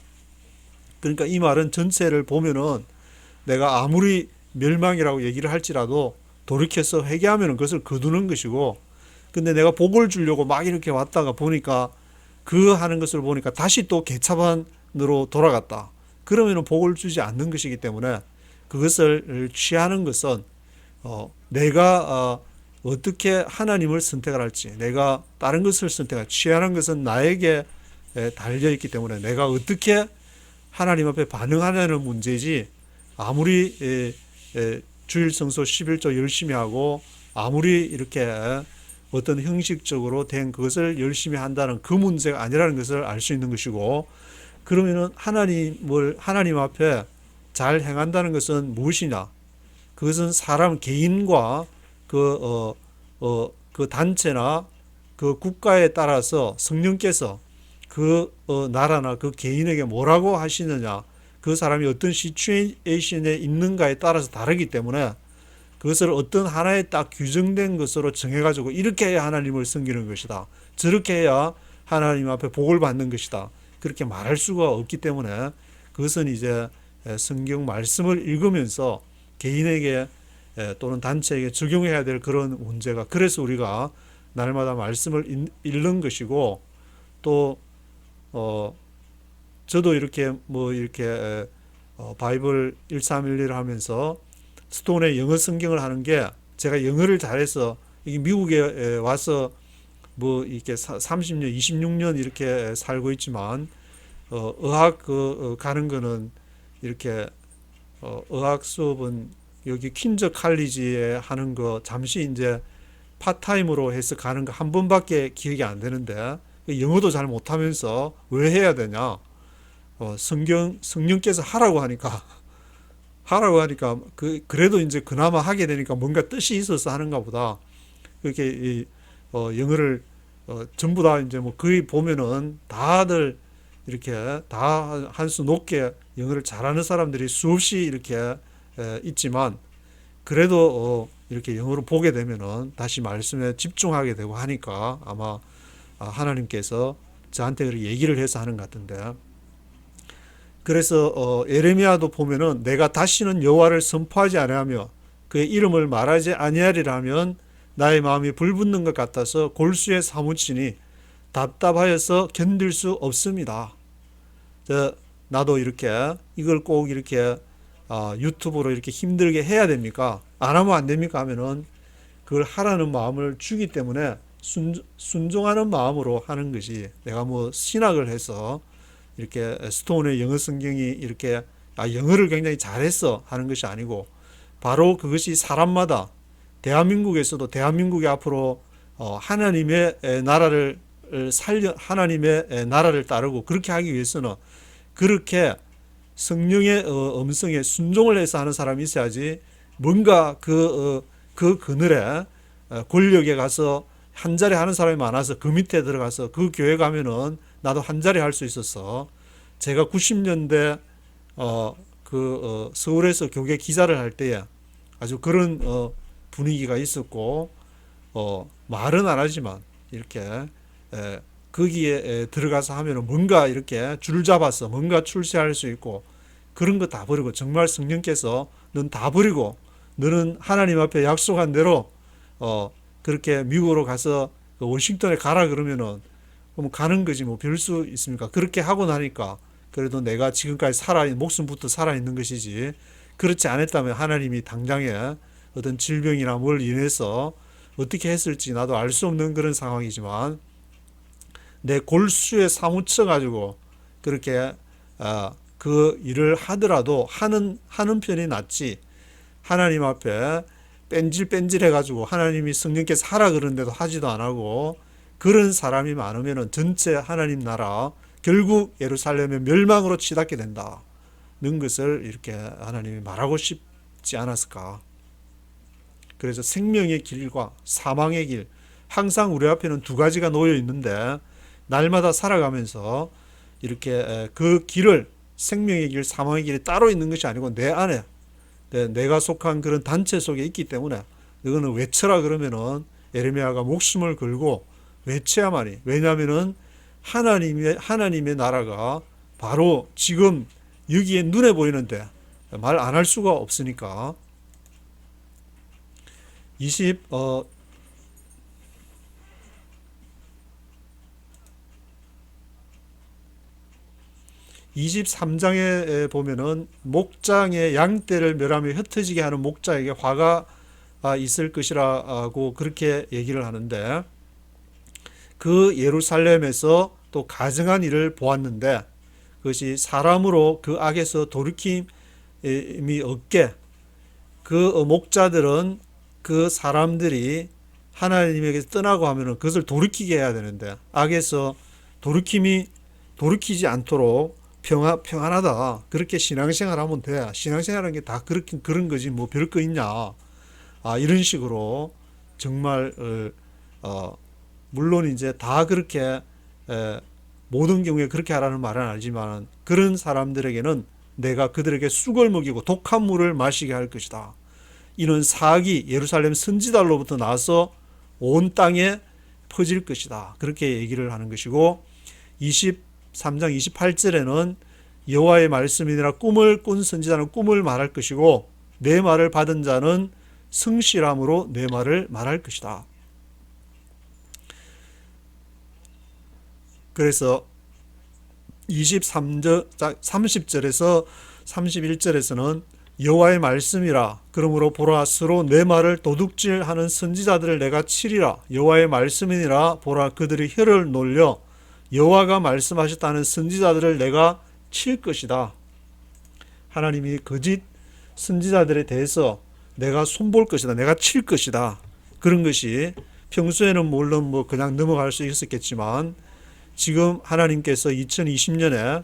그러니까 이 말은 전체를 보면은 내가 아무리 멸망이라고 얘기를 할지라도 돌이켜서 회개하면 그것을 거두는 것이고 근데 내가 복을 주려고 막 이렇게 왔다가 보니까 그 하는 것을 보니까 다시 또 개차반으로 돌아갔다. 그러면 복을 주지 않는 것이기 때문에 그것을 취하는 것은 내가 어떻게 하나님을 선택을 할지 내가 다른 것을 선택할지 취하는 것은 나에게 달려있기 때문에 내가 어떻게 하나님 앞에 반응하냐는 문제지 아무리 주일 성소 11조 열심히 하고 아무리 이렇게 어떤 형식적으로 된 그것을 열심히 한다는 그 문제가 아니라는 것을 알 수 있는 것이고 그러면은 하나님 앞에 잘 행한다는 것은 무엇이냐? 그것은 사람 개인과 그 단체나 그 국가에 따라서 성령께서 그 나라나 그 개인에게 뭐라고 하시느냐 그 사람이 어떤 시츄에이션에 있는가에 따라서 다르기 때문에 그것을 어떤 하나의 딱 규정된 것으로 정해가지고 이렇게 해야 하나님을 섬기는 것이다. 저렇게 해야 하나님 앞에 복을 받는 것이다. 그렇게 말할 수가 없기 때문에 그것은 이제 성경 말씀을 읽으면서 개인에게 또는 단체에게 적용해야 될 그런 문제가 그래서 우리가 날마다 말씀을 읽는 것이고 또 저도 이렇게 바이블 1311을 하면서 스톤의 영어 성경을 하는 게 제가 영어를 잘해서 미국에 와서 이렇게 30년, 26년 이렇게 살고 있지만 의학 가는 거는 이렇게 의학 수업은 여기 퀸즈 칼리지에 하는 거 잠시 이제 파타임으로 해서 가는 거 한 번밖에 기억이 안 되는데 영어도 잘 못하면서 왜 해야 되냐? 성령께서 하라고 하니까 그래도 이제 그나마 하게 되니까 뭔가 뜻이 있어서 하는가 보다. 그렇게 영어를 전부 다 이제 거의 보면은 다들 이렇게 다 한 수 높게 영어를 잘하는 사람들이 수없이 이렇게 있지만 그래도 이렇게 영어로 보게 되면은 다시 말씀에 집중하게 되고 하니까 아마 하나님께서 저한테 그렇게 얘기를 해서 하는 것 같은데 그래서 예레미야도 보면은 내가 다시는 여호와를 선포하지 아니하며 그의 이름을 말하지 아니하리라 하면 나의 마음이 불붙는 것 같아서 골수에 사무치니 답답하여서 견딜 수 없습니다. 나도 이렇게 이걸 꼭 이렇게 유튜브로 이렇게 힘들게 해야 됩니까? 안 하면 안 됩니까? 하면은 그걸 하라는 마음을 주기 때문에 순종하는 마음으로 하는 것이 내가 신학을 해서 이렇게 스톤의 영어 성경이 이렇게 영어를 굉장히 잘했어 하는 것이 아니고, 바로 그것이 사람마다, 대한민국에서도 대한민국이 앞으로 하나님의 나라를 하나님의 나라를 따르고 그렇게 하기 위해서는 그렇게 성령의 음성에 순종을 해서 하는 사람이 있어야지, 뭔가 그 그늘에 권력에 가서 한 자리 하는 사람이 많아서 그 밑에 들어가서 그 교회 가면은 나도 한 자리 할 수 있었어. 제가 90년대 서울에서 교계 기자를 할 때에 아주 그런 분위기가 있었고, 말은 안 하지만 이렇게 거기에 들어가서 하면은 뭔가 이렇게 줄 잡아서 뭔가 출세할 수 있고, 그런 거 다 버리고, 정말 성령께서 넌 다 버리고 너는 하나님 앞에 약속한 대로 그렇게 미국으로 가서 워싱턴에 가라 그러면은 그럼 가는 거지, 뭐 별 수 있습니까? 그렇게 하고 나니까 그래도 내가 지금까지 목숨부터 살아있는 것이지, 그렇지 않았다면 하나님이 당장에 어떤 질병이나 뭘 인해서 어떻게 했을지 나도 알 수 없는 그런 상황이지만, 내 골수에 사무쳐 가지고 그렇게 그 일을 하더라도 하는 편이 낫지, 하나님 앞에 뺀질뺀질 해가지고 하나님이 성령께서 하라 그러는데도 하지도 안 하고 그런 사람이 많으면은 전체 하나님 나라 결국 예루살렘의 멸망으로 치닫게 된다는 것을 이렇게 하나님이 말하고 싶지 않았을까. 그래서 생명의 길과 사망의 길, 항상 우리 앞에는 두 가지가 놓여 있는데, 날마다 살아가면서 이렇게 그 길을, 생명의 길, 사망의 길이 따로 있는 것이 아니고 내 안에, 내가 속한 그런 단체 속에 있기 때문에 이거는 외쳐라 그러면은 에레미야가 목숨을 걸고 외쳐야만이. 왜냐하면은 하나님의 나라가 바로 지금 여기에 눈에 보이는데 말 안 할 수가 없으니까. 23장에 보면은 목장의 양떼를 멸하며 흩어지게 하는 목자에게 화가 있을 것이라고 그렇게 얘기를 하는데, 그 예루살렘에서 또 가증한 일을 보았는데 그것이 사람으로 그 악에서 돌이킴이 없게, 그 목자들은 그 사람들이 하나님에게서 떠나고 하면은 그것을 돌이키게 해야 되는데, 악에서 돌이키지 않도록 평안하다, 그렇게 신앙생활 하면 돼. 신앙생활하는 게 다 그런 거지 뭐 별거 있냐, 이런 식으로 정말 물론 이제 다 그렇게 모든 경우에 그렇게 하라는 말은 아니지만, 그런 사람들에게는 내가 그들에게 쑥을 먹이고 독한 물을 마시게 할 것이다. 이는 사악이 예루살렘 선지자로부터 나서 온 땅에 퍼질 것이다, 그렇게 얘기를 하는 것이고, 23장 28절에는 여호와의 말씀이니라 꿈을 꾼 선지자는 꿈을 말할 것이고 내 말을 받은 자는 성실함으로 내 말을 말할 것이다. 그래서 30절에서 31절에서는 여호와의 말씀이라, 그러므로 보라 서로 내 말을 도둑질하는 선지자들을 내가 치리라. 여호와의 말씀이니라, 보라 그들이 혀를 놀려 여호와가 말씀하셨다는 선지자들을 내가 칠 것이다. 하나님이 거짓 선지자들에 대해서 내가 손볼 것이다, 내가 칠 것이다. 그런 것이 평소에는 물론 뭐 그냥 넘어갈 수 있었겠지만, 지금 하나님께서 2020년에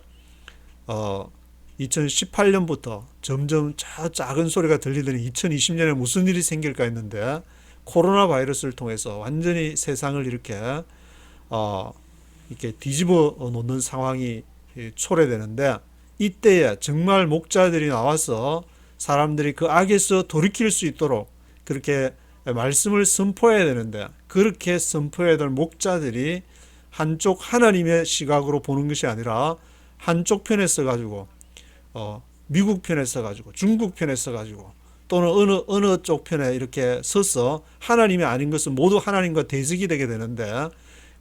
2018년부터 점점 저 작은 소리가 들리더니 2020년에 무슨 일이 생길까 했는데, 코로나 바이러스를 통해서 완전히 세상을 이렇게 뒤집어 놓는 상황이 초래되는데, 이때에 정말 목자들이 나와서 사람들이 그 악에서 돌이킬 수 있도록 그렇게 말씀을 선포해야 되는데, 그렇게 선포해야 될 목자들이 한쪽 하나님의 시각으로 보는 것이 아니라 한쪽 편에 서가지고 미국 편에 서가지고 중국 편에 서가지고 또는 어느 쪽 편에 이렇게 서서 하나님이 아닌 것은 모두 하나님과 대적이 되게 되는데,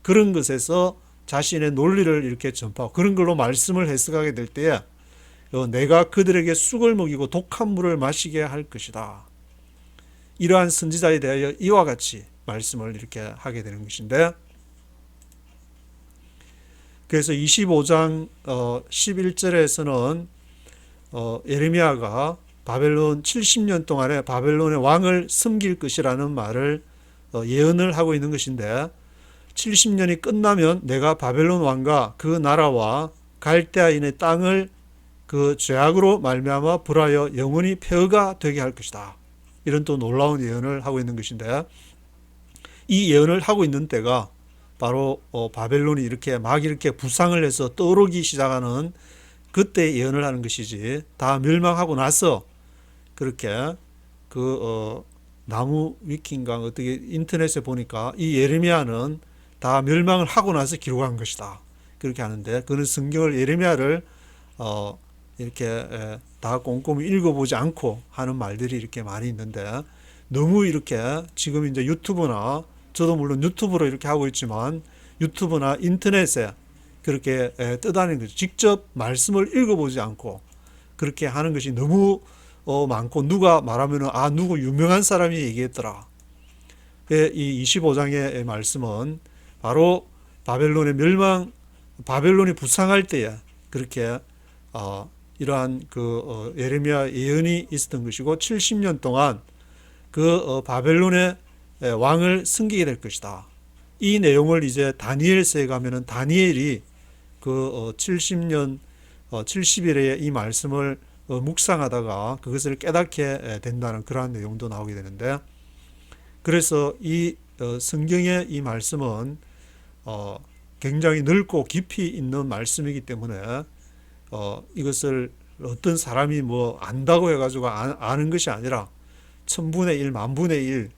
그런 것에서 자신의 논리를 이렇게 전파하고 그런 걸로 말씀을 해석하게 될 때에 내가 그들에게 쑥을 먹이고 독한 물을 마시게 할 것이다. 이러한 선지자에 대하여 이와 같이 말씀을 이렇게 하게 되는 것인데, 그래서 25장 11절에서는 예레미야가 바벨론 70년 동안에 바벨론의 왕을 섬길 것이라는 말을 예언을 하고 있는 것인데, 70년이 끝나면 내가 바벨론 왕과 그 나라와 갈대아인의 땅을 그 죄악으로 말미암아 불하여 영원히 폐허가 되게 할 것이다. 이런 또 놀라운 예언을 하고 있는 것인데, 이 예언을 하고 있는 때가 바로 바벨론이 이렇게 막 이렇게 부상을 해서 떠오르기 시작하는 그때 예언을 하는 것이지, 다 멸망하고 나서 그렇게 나무 위키인가 어떻게 인터넷에 보니까 이 예레미야는 다 멸망을 하고 나서 기록한 것이다, 그렇게 하는데, 그는 성경을 예레미야를 이렇게 다 꼼꼼히 읽어보지 않고 하는 말들이 이렇게 많이 있는데, 너무 이렇게 지금 이제 유튜브나, 저도 물론 유튜브로 이렇게 하고 있지만 유튜브나 인터넷에 그렇게 떠다니는 거죠. 직접 말씀을 읽어보지 않고 그렇게 하는 것이 너무 많고, 누가 말하면은 누구 유명한 사람이 얘기했더라. 이 25장의 말씀은 바로 바벨론의 멸망, 바벨론이 부상할 때에 그렇게 이러한 예레미야 예언이 있었던 것이고, 70년 동안 바벨론의 왕을 섬기게 될 것이다. 이 내용을 이제 다니엘서에 가면은 다니엘이 70년 70일에 이 말씀을 묵상하다가 그것을 깨닫게 된다는 그러한 내용도 나오게 되는데, 그래서 이 성경의 이 말씀은 굉장히 넓고 깊이 있는 말씀이기 때문에 이것을 어떤 사람이 뭐 안다고 해가지고 아는 것이 아니라 천분의 일, 만분의 일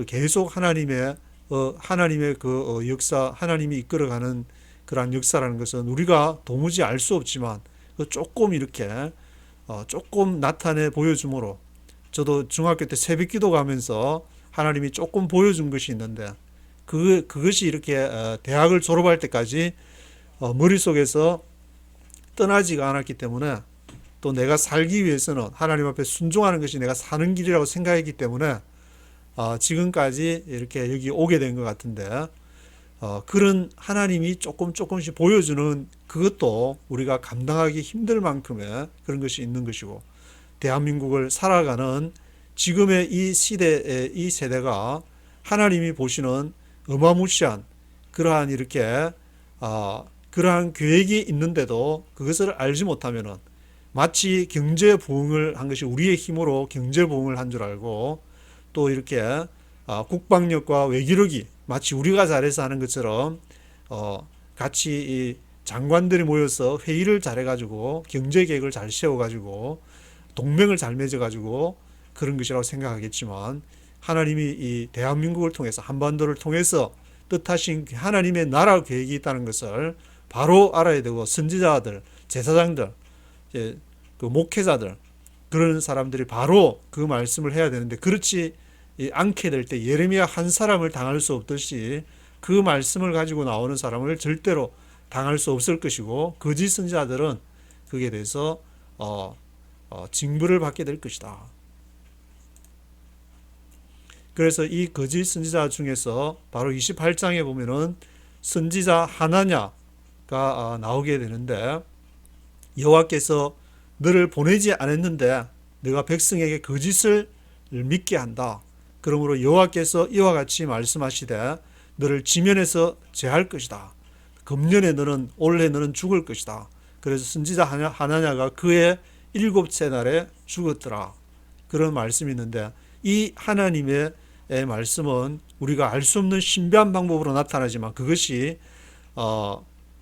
계속 하나님의 역사, 하나님이 이끌어가는 그러한 역사라는 것은 우리가 도무지 알 수 없지만 조금 이렇게 조금 나타내 보여줌으로, 저도 중학교 때 새벽기도 가면서 하나님이 조금 보여준 것이 있는데, 그것이 이렇게 대학을 졸업할 때까지 머릿속에서 떠나지가 않았기 때문에, 또 내가 살기 위해서는 하나님 앞에 순종하는 것이 내가 사는 길이라고 생각했기 때문에 지금까지 이렇게 여기 오게 된 것 같은데, 그런 하나님이 조금씩 보여주는 그것도 우리가 감당하기 힘들 만큼의 그런 것이 있는 것이고, 대한민국을 살아가는 지금의 이 시대의 이 세대가 하나님이 보시는 어마무시한 그러한 이렇게 그러한 계획이 있는데도 그것을 알지 못하면은 마치 경제 부흥을 한 것이 우리의 힘으로 경제 부흥을 한 줄 알고, 또 이렇게 국방력과 외교력이 마치 우리가 잘해서 하는 것처럼 같이 이 장관들이 모여서 회의를 잘해가지고 경제 계획을 잘 세워가지고 동맹을 잘 맺어가지고 그런 것이라고 생각하겠지만, 하나님이 이 대한민국을 통해서 한반도를 통해서 뜻하신 하나님의 나라 계획이 있다는 것을 바로 알아야 되고, 선지자들, 제사장들, 그 목회자들, 그런 사람들이 바로 그 말씀을 해야 되는데, 그렇지 않게 될 때 예레미야 한 사람을 당할 수 없듯이 그 말씀을 가지고 나오는 사람을 절대로 당할 수 없을 것이고, 거짓 선지자들은 그에 대해서 징벌을 받게 될 것이다. 그래서 이 거짓 선지자 중에서 바로 28장에 보면은 선지자 하나냐가 나오게 되는데, 여호와께서 너를 보내지 않았는데 너가 백성에게 거짓을 믿게 한다. 그러므로 여호와께서 이와 같이 말씀하시되 너를 지면에서 제할 것이다. 금년에 너는, 올해 너는 죽을 것이다. 그래서 선지자 하나냐가 그의 7째 날에 죽었더라. 그런 말씀이 있는데, 이 하나님의 말씀은 우리가 알 수 없는 신비한 방법으로 나타나지만, 그것이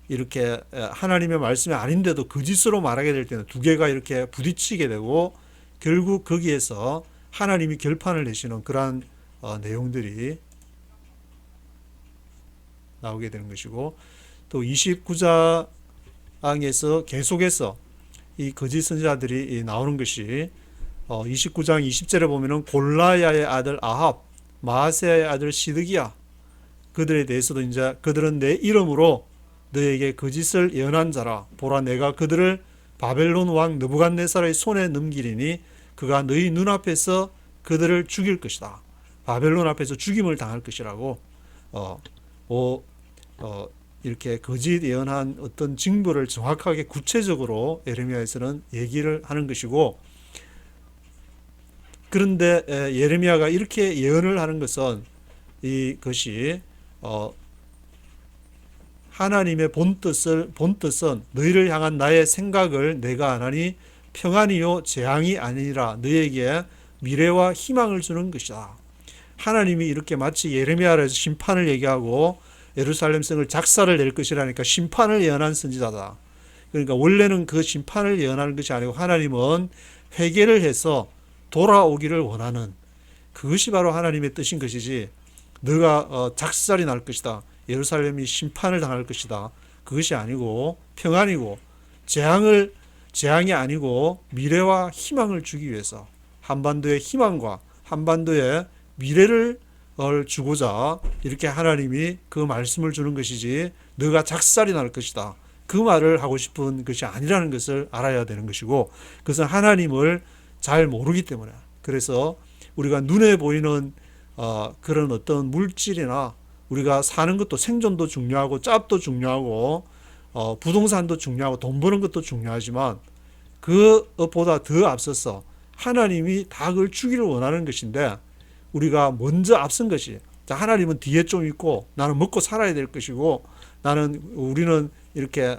이렇게 하나님의 말씀이 아닌데도 거짓으로 말하게 될 때는 두 개가 이렇게 부딪히게 되고, 결국 거기에서 하나님이 결판을 내시는 그러한 내용들이 나오게 되는 것이고, 또 29장에서 계속해서 이 거짓 선지자들이 나오는 것이 29장 20절에 보면은 골라야의 아들 아합, 마아세야의 아들 시드기야, 그들에 대해서도 이제 그들은 내 이름으로 너에게 거짓을 예언한 자라. 보라, 내가 그들을 바벨론 왕 느부갓네살의 손에 넘기리니 그가 너희 눈앞에서 그들을 죽일 것이다. 바벨론 앞에서 죽임을 당할 것이라고 이렇게 거짓 예언한 어떤 징벌을 정확하게 구체적으로 예레미야에서는 얘기를 하는 것이고, 그런데 예레미야가 이렇게 예언을 하는 것은 이것이 하나님의 본뜻은 너희를 향한 나의 생각을 내가 아나니 평안이요 재앙이 아니라 너희에게 미래와 희망을 주는 것이다. 하나님이 이렇게 마치 예레미야에서 심판을 얘기하고 예루살렘 성을 작사를 낼 것이라니까 심판을 예언한 선지자다. 그러니까 원래는 그 심판을 예언하는 것이 아니고 하나님은 회개를 해서 돌아오기를 원하는, 그것이 바로 하나님의 뜻인 것이지, 너가 작살이 날 것이다, 예루살렘이 심판을 당할 것이다, 그것이 아니고 평안이고 재앙이 아니고 미래와 희망을 주기 위해서 한반도의 희망과 한반도의 미래를 주고자 이렇게 하나님이 그 말씀을 주는 것이지, 너가 작살이 날 것이다, 그 말을 하고 싶은 것이 아니라는 것을 알아야 되는 것이고, 그것은 하나님을 잘 모르기 때문에, 그래서 우리가 눈에 보이는 그런 어떤 물질이나 우리가 사는 것도 생존도 중요하고 짭도 중요하고 부동산도 중요하고 돈 버는 것도 중요하지만 그것보다 더 앞서서 하나님이 다 그걸 주기를 원하는 것인데, 우리가 먼저 앞선 것이, 하나님은 뒤에 좀 있고 나는 먹고 살아야 될 것이고, 우리는 이렇게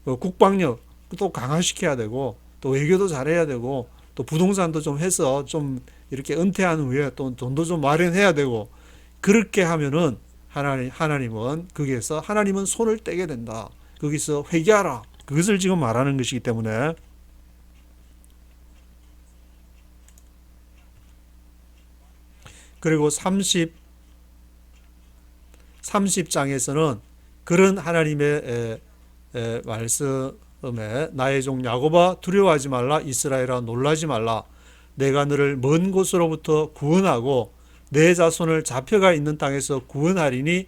국방력 또 강화시켜야 되고 또 외교도 잘해야 되고 또 부동산도 좀 해서 좀 이렇게 은퇴한 후에 또 돈도 좀 마련해야 되고, 그렇게 하면은 하나님은 거기에서 하나님은 손을 떼게 된다. 거기서 회개하라. 그것을 지금 말하는 것이기 때문에, 그리고 30장에서는 그런 하나님의 말씀에 나의 종 야곱아 두려워하지 말라, 이스라엘아 놀라지 말라, 내가 너를 먼 곳으로부터 구원하고 내 자손을 잡혀가 있는 땅에서 구원하리니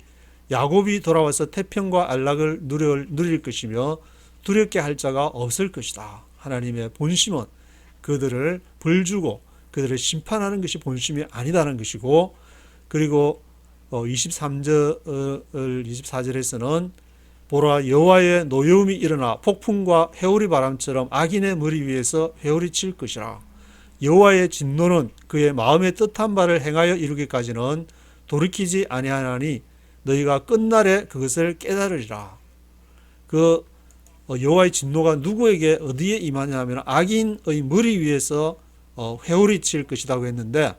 야곱이 돌아와서 태평과 안락을 누릴 것이며 두렵게 할 자가 없을 것이다. 하나님의 본심은 그들을 벌주고 그들을 심판하는 것이 본심이 아니다는 것이고, 그리고 24절에서는 보라 여호와의 노여움이 일어나 폭풍과 회오리 바람처럼 악인의 머리 위에서 회오리 칠 것이라. 여호와의 진노는 그의 마음의 뜻한 바를 행하여 이루기까지는 돌이키지 아니하나니 너희가 끝날에 그것을 깨달으리라. 그 여호와의 진노가 누구에게 어디에 임하냐 하면 악인의 머리 위에서 회오리 칠 것이라고 했는데,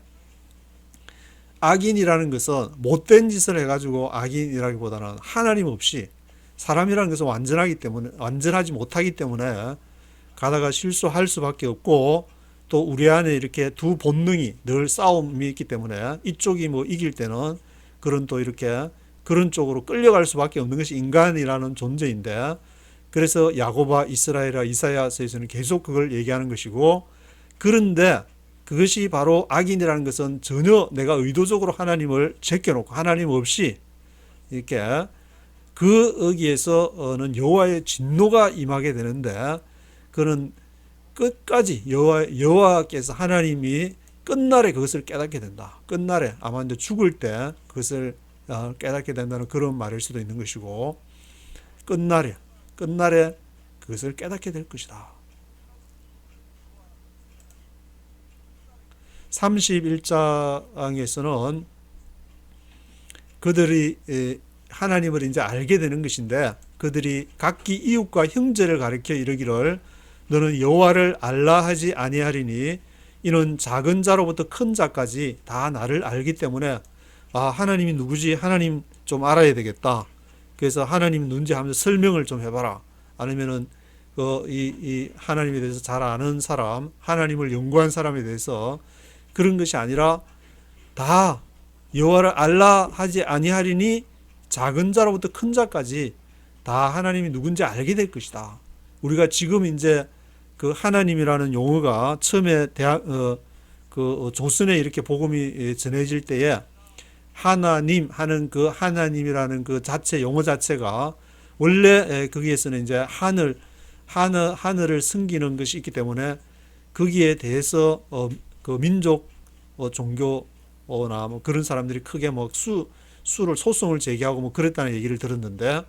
악인이라는 것은 못된 짓을 해가지고 악인이라기보다는 하나님 없이, 사람이라는 것은 완전하지 못하기 때문에 가다가 실수할 수밖에 없고, 또 우리 안에 이렇게 두 본능이 늘 싸움이 있기 때문에 이쪽이 이길 때는 또 이렇게 그런 쪽으로 끌려갈 수밖에 없는 것이 인간이라는 존재인데, 그래서 야곱아 이스라엘아 이사야서에서는 계속 그걸 얘기하는 것이고, 그런데 그것이 바로 악인이라는 것은 전혀 내가 의도적으로 하나님을 제껴놓고 하나님 없이 이렇게 거기에서는 여호와의 진노가 임하게 되는데, 그는 끝까지 여호와께서 하나님이 끝날에 그것을 깨닫게 된다. 끝날에 아마 이제 죽을 때 그것을 깨닫게 된다는 그런 말일 수도 있는 것이고, 끝날에 그것을 깨닫게 될 것이다. 31장에서는 그들이 하나님을 이제 알게 되는 것인데, 그들이 각기 이웃과 형제를 가리켜 이르기를 너는 여호와를 알라 하지 아니하리니 이는 작은 자로부터 큰 자까지 다 나를 알기 때문에 하나님이 누구지? 하나님 좀 알아야 되겠다. 그래서 하나님 누군지 하면서 설명을 좀 해봐라. 아니면은 이 하나님에 대해서 잘 아는 사람, 하나님을 연구한 사람에 대해서, 그런 것이 아니라 다 여호와를 알라 하지 아니하리니 작은 자로부터 큰 자까지 다 하나님이 누군지 알게 될 것이다. 우리가 지금 이제 그 하나님이라는 용어가 처음에 조선에 이렇게 복음이 전해질 때에 하나님 하는 그 하나님이라는 그 용어 자체가 원래 거기에서는 이제 하늘을 섬기는 것이 있기 때문에 거기에 대해서 그 민족 종교나 그런 사람들이 크게 소송을 제기하고 그랬다는 얘기를 들었는데,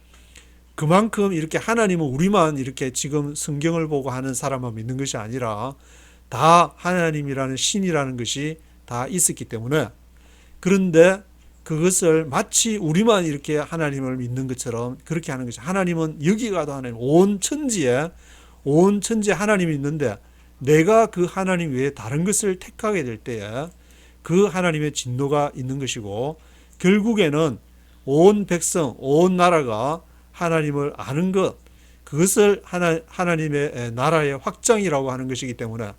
그만큼 이렇게 하나님은 우리만 이렇게 지금 성경을 보고 하는 사람만 믿는 것이 아니라 다 하나님이라는 신이라는 것이 다 있었기 때문에, 그런데 그것을 마치 우리만 이렇게 하나님을 믿는 것처럼 그렇게 하는 것이, 하나님은 여기 가도 하나님, 온 천지에 하나님이 있는데 내가 그 하나님 외에 다른 것을 택하게 될 때에 그 하나님의 진노가 있는 것이고, 결국에는 온 백성, 온 나라가 하나님을 아는 것, 그것을 하나님의 나라의 확장이라고 하는 것이기 때문에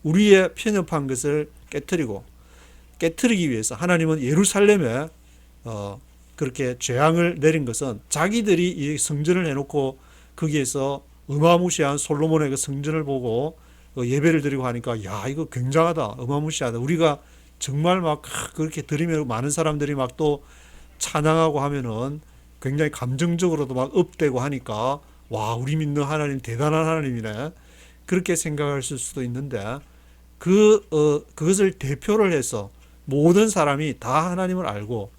우리의 편협한 것을 깨뜨리기 위해서 하나님은 예루살렘에 그렇게 재앙을 내린 것은, 자기들이 이 성전을 해놓고 거기에서 어마무시한 솔로몬의 그 성전을 보고 예배를 드리고 하니까, 야, 이거 굉장하다, 어마무시하다, 우리가 정말 막 그렇게 드리면 많은 사람들이 막 또 찬양하고 하면은 굉장히 감정적으로도 막 업되고 하니까, 와, 우리 믿는 하나님 대단한 하나님이네, 그렇게 생각할 수도 있는데, 그것을 대표를 해서 모든 사람이 다 하나님을 알고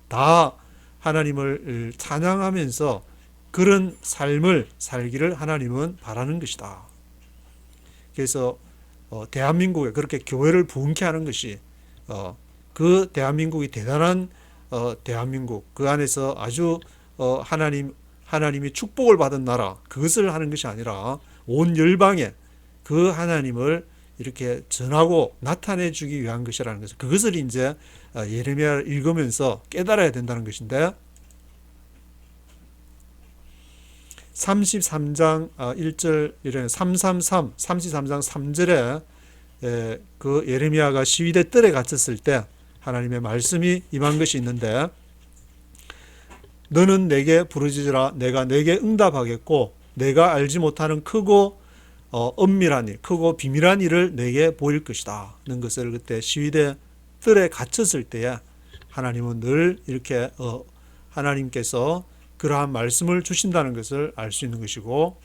다 하나님을 찬양하면서 그런 삶을 살기를 하나님은 바라는 것이다. 그래서 대한민국에 그렇게 교회를 부흥케 하는 것이, 그 대한민국이 대단한 대한민국, 그 안에서 아주 하나님이 축복을 받은 나라, 그것을 하는 것이 아니라 온 열방에 그 하나님을 이렇게 전하고 나타내 주기 위한 것이라는 것을, 그것을 이제 예레미야를 읽으면서 깨달아야 된다는 것인데, 33장 1절, 33장 3절에 그 예레미야가 시위대 뜰에 갇혔을 때 하나님의 말씀이 임한 것이 있는데, 너는 내게 부르짖으라, 내가 내게 응답하겠고 내가 알지 못하는 크고 엄밀한 일, 크고 비밀한 일을 내게 보일 것이다 는 것을, 그때 시위대 뜰에 갇혔을 때에 하나님은 늘 이렇게 하나님께서 그러한 말씀을 주신다는 것을 알 수 있는 것이고,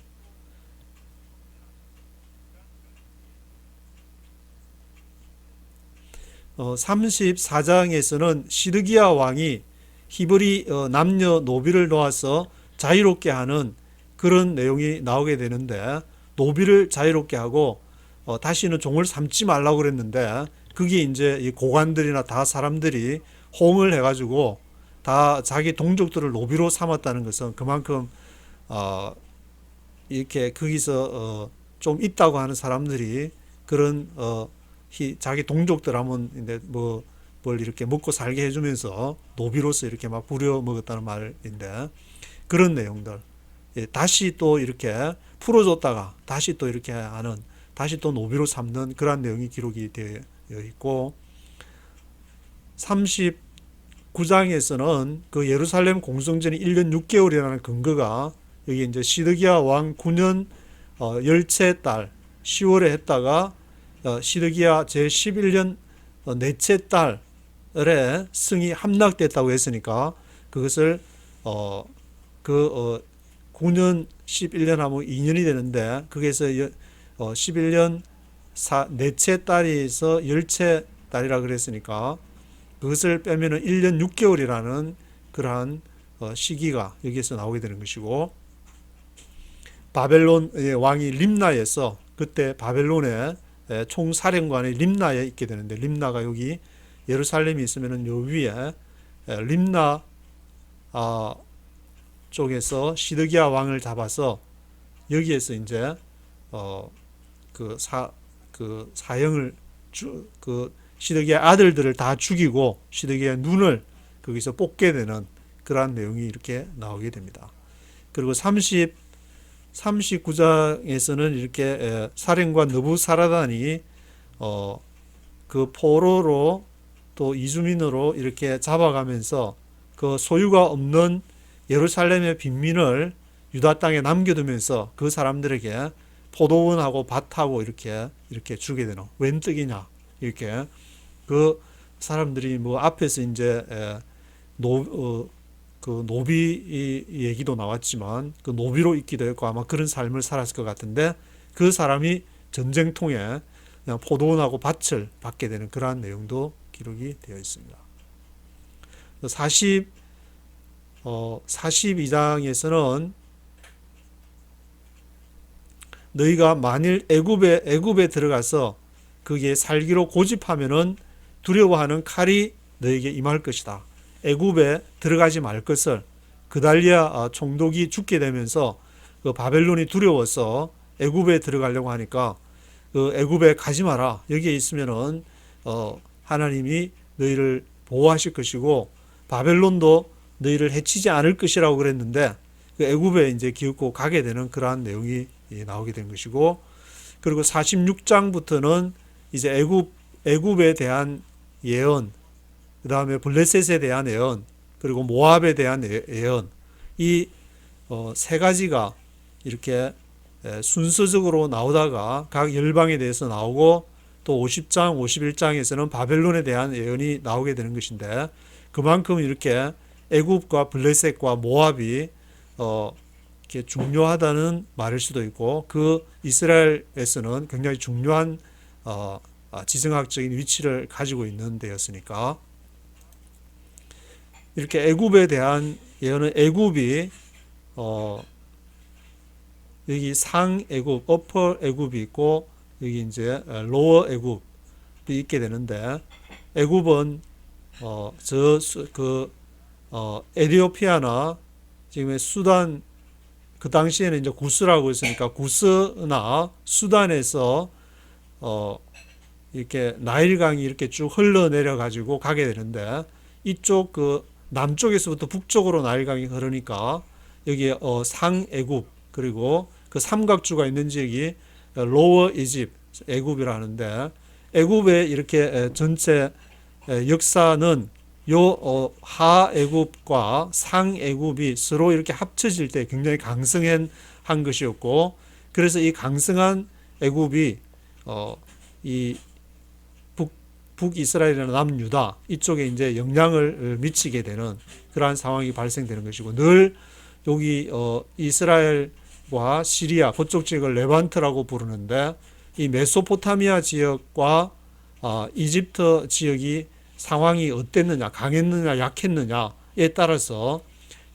34장에서는 시드기야 왕이 히브리 남녀 노비를 놓아서 자유롭게 하는 그런 내용이 나오게 되는데, 노비를 자유롭게 하고 다시는 종을 삼지 말라고 그랬는데, 그게 이제 이 고관들이나 다 사람들이 호응을 해가지고 다 자기 동족들을 노비로 삼았다는 것은 그만큼 이렇게 거기서 좀 있다고 하는 사람들이 그런 자기 동족들 하면 이제 뭘 이렇게 먹고 살게 해주면서 노비로서 이렇게 막 부려 먹었다는 말인데, 그런 내용들, 다시 또 이렇게 풀어줬다가 다시 또 이렇게 하는, 다시 또 노비로 삼는 그런 내용이 기록이 되어 있고, 39장에서는 그 예루살렘 공성전이 1년 6개월이라는 근거가, 여기 이제 시드기야 왕 9년 열째 달 10월에 했다가 시드기야 제 11년 넷째 달에 승이 함락됐다고 했으니까, 그것을 9년 11년 하면 2년이 되는데, 거기에서 11년 넷째 달에서 열째 달이라 그랬으니까 그것을 빼면은 1년 6개월이라는 그러한 시기가 여기에서 나오게 되는 것이고, 바벨론 왕이 림나에서, 그때 바벨론의 총사령관이 림나에 있게 되는데, 림나가 여기 예루살렘이 있으면은 요 위에 림나 쪽에서 시드기야 왕을 잡아서 여기에서 이제 그 사형을 그 시드기야 아들들을 다 죽이고 시드기야 눈을 거기서 뽑게 되는 그러한 내용이 이렇게 나오게 됩니다. 그리고 39장에서는 이렇게 사령관 느부사라단이 그 포로로 또 이주민으로 이렇게 잡아가면서 그 소유가 없는 예루살렘의 빈민을 유다 땅에 남겨두면서 그 사람들에게 포도원하고 밭하고 이렇게 주게 되는, 웬 떡이냐, 이렇게 그 사람들이 뭐 앞에서 이제 그 노비 얘기도 나왔지만 그 노비로 있기도 했고 아마 그런 삶을 살았을 것 같은데, 그 사람이 전쟁통에 그냥 포도원하고 밭을 받게 되는 그러한 내용도 기록이 되어 있습니다. 42장에서는 너희가 만일 애굽에 들어가서 거기에 살기로 고집하면은 두려워하는 칼이 너에게 임할 것이다. 애굽에 들어가지 말 것을. 그달리아 총독이 죽게 되면서 그 바벨론이 두려워서 애굽에 들어가려고 하니까 그 애굽에 가지 마라. 여기에 있으면은 하나님이 너희를 보호하실 것이고 바벨론도 너희를 해치지 않을 것이라고 그랬는데 그 애굽에 이제 기웃고 가게 되는 그러한 내용이 나오게 된 것이고, 그리고 46장부터는 이제 애굽에 대한 예언, 그 다음에 블레셋에 대한 예언, 그리고 모압에 대한 예언, 이 세 가지가 이렇게 순서적으로 나오다가 각 열방에 대해서 나오고, 또 50장, 51장에서는 바벨론에 대한 예언이 나오게 되는 것인데, 그만큼 이렇게 애굽과 블레셋과 모압이 이렇게 중요하다는 말일 수도 있고, 그 이스라엘에서는 굉장히 중요한 지정학적인 위치를 가지고 있는 데였으니까, 이렇게 애굽에 대한 예언은 애굽이 여기 상애굽, 어퍼 애굽이 있고 여기 이제 로어 애굽이 있게 되는데, 애굽은 에티오피아나 지금의 수단, 그 당시에는 이제 구스라고 했으니까 구스나 수단에서 이렇게 나일강이 이렇게 쭉 흘러내려 가지고 가게 되는데, 이쪽 그 남쪽에서부터 북쪽으로 나일강이 흐르니까 여기 상애굽, 그리고 그 삼각주가 있는 지역이 로어 이집트 애굽이라 하는데, 애굽의 이렇게 전체 역사는 요 하애굽과 상애굽이 서로 이렇게 합쳐질 때 굉장히 강성한 것이었고, 그래서 이 강성한 애굽이 이 북이스라엘이나 남유다 이쪽에 이제 영향을 미치게 되는 그러한 상황이 발생되는 것이고, 늘 여기 이스라엘과 시리아 그쪽 지역을 레반트라고 부르는데, 이 메소포타미아 지역과 이집트 지역이 상황이 어땠느냐, 강했느냐, 약했느냐에 따라서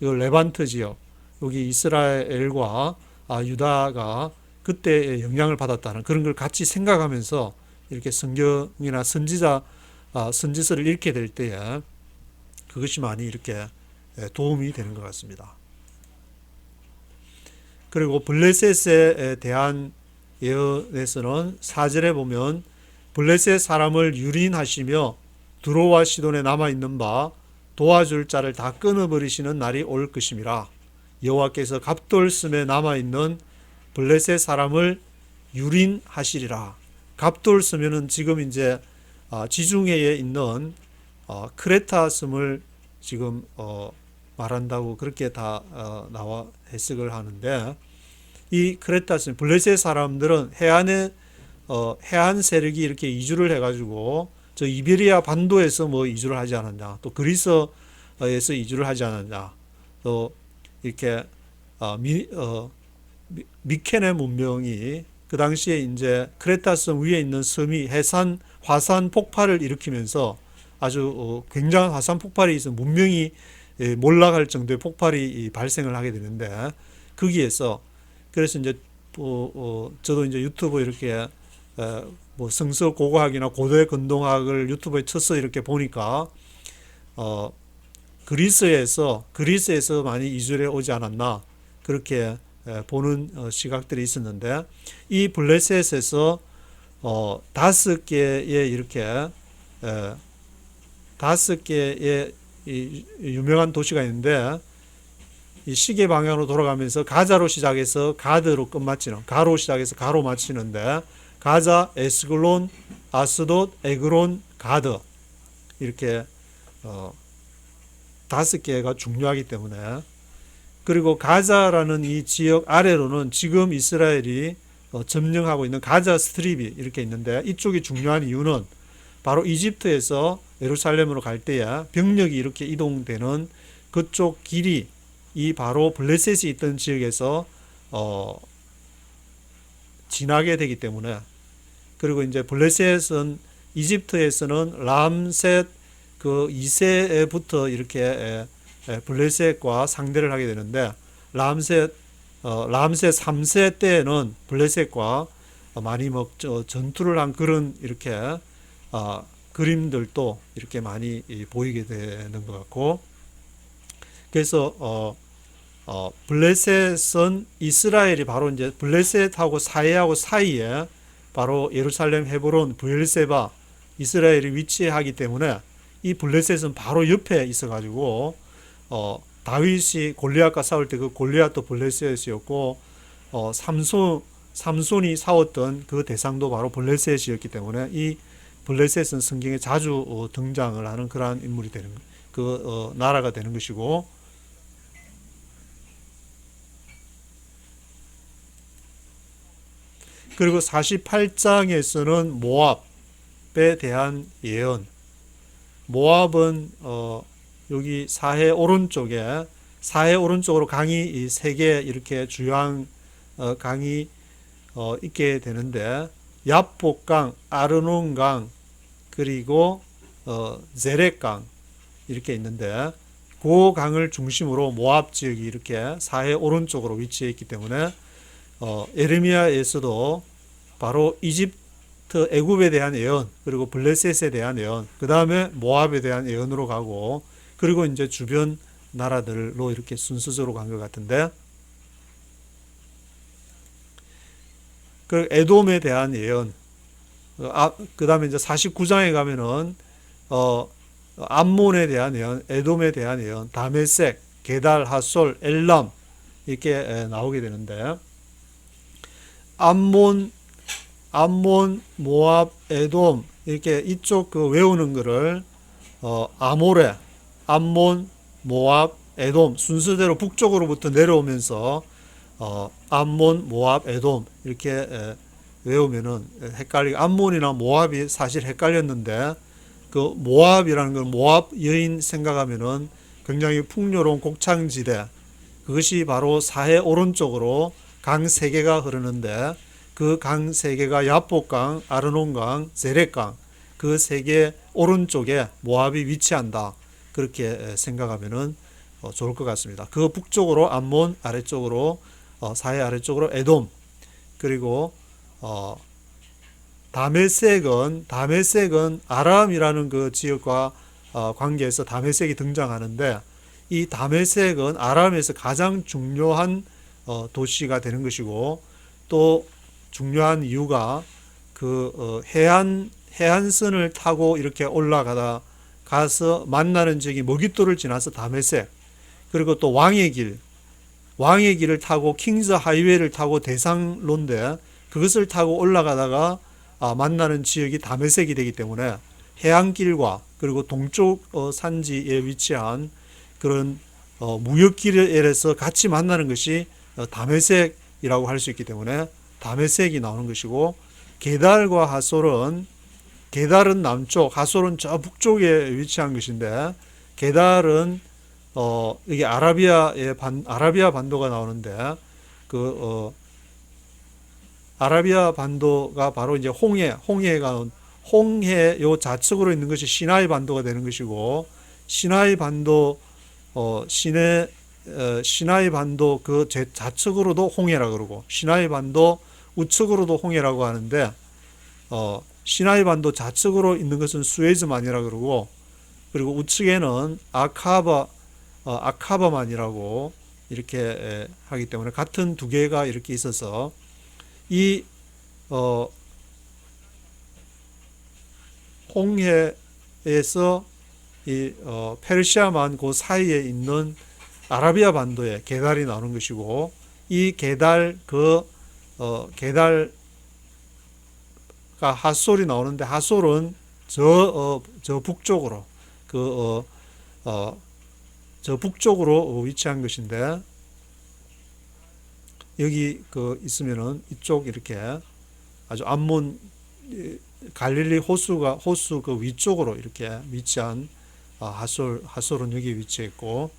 이 레반트 지역, 여기 이스라엘과 유다가 그때 영향을 받았다는 그런 걸 같이 생각하면서 이렇게 성경이나 선지서를 읽게 될 때에 그것이 많이 이렇게 도움이 되는 것 같습니다. 그리고 블레셋에 대한 예언에서는 4절에 보면 블레셋 사람을 유린하시며 두로와 시돈에 남아있는 바 도와줄 자를 다 끊어버리시는 날이 올 것임이라. 여호와께서 갑돌섬에 남아있는 블레셋 사람을 유린하시리라. 갑돌섬에는 지금 이제 지중해에 있는 크레타 섬을 지금 말한다고 그렇게 다 나와 해석을 하는데, 이 크레타 섬, 블레셋 사람들은 해안 세력이 이렇게 이주를 해가지고 저 이베리아 반도에서 뭐 이주를 하지 않았냐, 또 그리스에서 이주를 하지 않았냐, 또 이렇게 미케네 문명이 그 당시에 이제 크레타 섬 위에 있는 섬이 화산 폭발을 일으키면서 아주 굉장한 화산 폭발이 있어 문명이 몰락할 정도의 폭발이 발생을 하게 되는데, 거기에서 그래서 이제 저도 이제 유튜브 이렇게 뭐 성서 고고학이나 고대 근동학을 유튜브에 쳐서 이렇게 보니까 그리스에서 많이 이주해 오지 않았나 그렇게 보는 시각들이 있었는데, 이 블레셋에서 5개의 이렇게 5개의 유명한 도시가 있는데, 이 시계 방향으로 돌아가면서 가자로 시작해서 가드로 끝마치는, 가로 시작해서 가로 마치는데, 가자, 에스글론, 아스돗, 에그론, 가드, 이렇게 5개가 중요하기 때문에, 그리고 가자라는 이 지역 아래로는 지금 이스라엘이 점령하고 있는 가자 스트립이 이렇게 있는데, 이쪽이 중요한 이유는 바로 이집트에서 예루살렘으로 갈 때에 병력이 이렇게 이동되는 그쪽 길이 이 바로 블레셋이 있던 지역에서 지나게 되기 때문에, 그리고 이제 블레셋은 이집트에서는 람셋 그 2세부터 이렇게 블레셋과 상대를 하게 되는데, 람셋 람세 3세 때에는 블레셋과 많이 전투를 한 그런 이렇게 그림들도 이렇게 많이 보이게 되는 것 같고, 그래서 블레셋은 이스라엘이 바로 이제 블레셋하고 사해하고 사이에 바로 예루살렘, 헤브론, 브엘세바, 이스라엘이 위치하기 때문에 이 블레셋은 바로 옆에 있어가지고 다윗이 골리앗과 싸울 때 그 골리앗도 블레셋이었고, 삼손이 싸웠던 그 대상도 바로 블레셋이었기 때문에 이 블레셋은 성경에 자주 등장을 하는 그러한 인물이 되는 나라가 되는 것이고, 그리고 48장에서는 모압에 대한 예언. 모압은 여기 사해 오른쪽으로 강이 이 세 개 이렇게 주요한 강이 있게 되는데, 야복강, 아르논강, 그리고 제렛강 이렇게 있는데, 그 강을 중심으로 모압 지역이 이렇게 사해 오른쪽으로 위치해 있기 때문에 에르미야에서도 바로 이집트, 애굽에 대한 예언, 그리고 블레셋에 대한 예언, 그 다음에 모압에 대한 예언으로 가고, 그리고 이제 주변 나라들로 이렇게 순서적으로 간 것 같은데, 그 에돔에 대한 예언, 그 다음에 이제 49장에 가면은 암몬에 대한 예언, 에돔에 대한 예언, 다메섹, 게달, 핫솔, 엘람 이렇게 나오게 되는데, 암몬, 모압, 에돔 이렇게 이쪽 그 외우는 거를 아모레, 암몬, 모압, 에돔 순서대로 북쪽으로부터 내려오면서 암몬, 모압, 에돔 이렇게 외우면은 헷갈리고, 암몬이나 모압이 사실 헷갈렸는데 그 모압이라는 건 모압 여인 생각하면은 굉장히 풍요로운 곡창지대, 그것이 바로 사해 오른쪽으로 강 세 개가 흐르는데, 그 강 세 개가 야복강, 아르논강, 제렛강, 그 세 개 오른쪽에 모압이 위치한다. 그렇게 생각하면은 좋을 것 같습니다. 그 북쪽으로 암몬, 아래쪽으로 사해 아래쪽으로 에돔, 그리고 다메섹은 아람이라는 그 지역과 관계해서 다메섹이 등장하는데, 이 다메섹은 아람에서 가장 중요한 도시가 되는 것이고, 또 중요한 이유가 그 해안선을 타고 이렇게 가서 만나는 지역이 머깃도를 지나서 다메섹, 그리고 또 왕의 길을 타고 킹스 하이웨이를 타고 대상로인데, 그것을 타고 올라가다가 만나는 지역이 다메섹이 되기 때문에 해안길과 그리고 동쪽 산지에 위치한 그런 무역길에서 같이 만나는 것이 다메섹이라고 할 수 있기 때문에 다메섹이 나오는 것이고, 게달과 게달은 남쪽, 하솔은 저 북쪽에 위치한 것인데, 게달은 이게 아라비아 반도가 나오는데, 아라비아 반도가 바로 이제 홍해 요 좌측으로 있는 것이 시나이 반도가 되는 것이고, 시나이 반도 시나이 반도 그 좌측으로도 홍해라 그러고, 시나이 반도 우측으로도 홍해라고 하는데, 시나이 반도 좌측으로 있는 것은 수에즈만이라 그러고, 그리고 우측에는 아카바만이라고 이렇게 하기 때문에 같은 두 개가 이렇게 있어서, 이 홍해에서 이 페르시아만 그 사이에 있는 아라비아 반도에 게달이 나오는 것이고, 이 게달가 핫솔이 나오는데, 핫솔은 저 북쪽으로 저 북쪽으로 위치한 것인데, 여기 있으면은 이쪽 이렇게 아주 암몬 갈릴리 호수 그 위쪽으로 이렇게 위치한 핫솔은 여기 위치해 있고,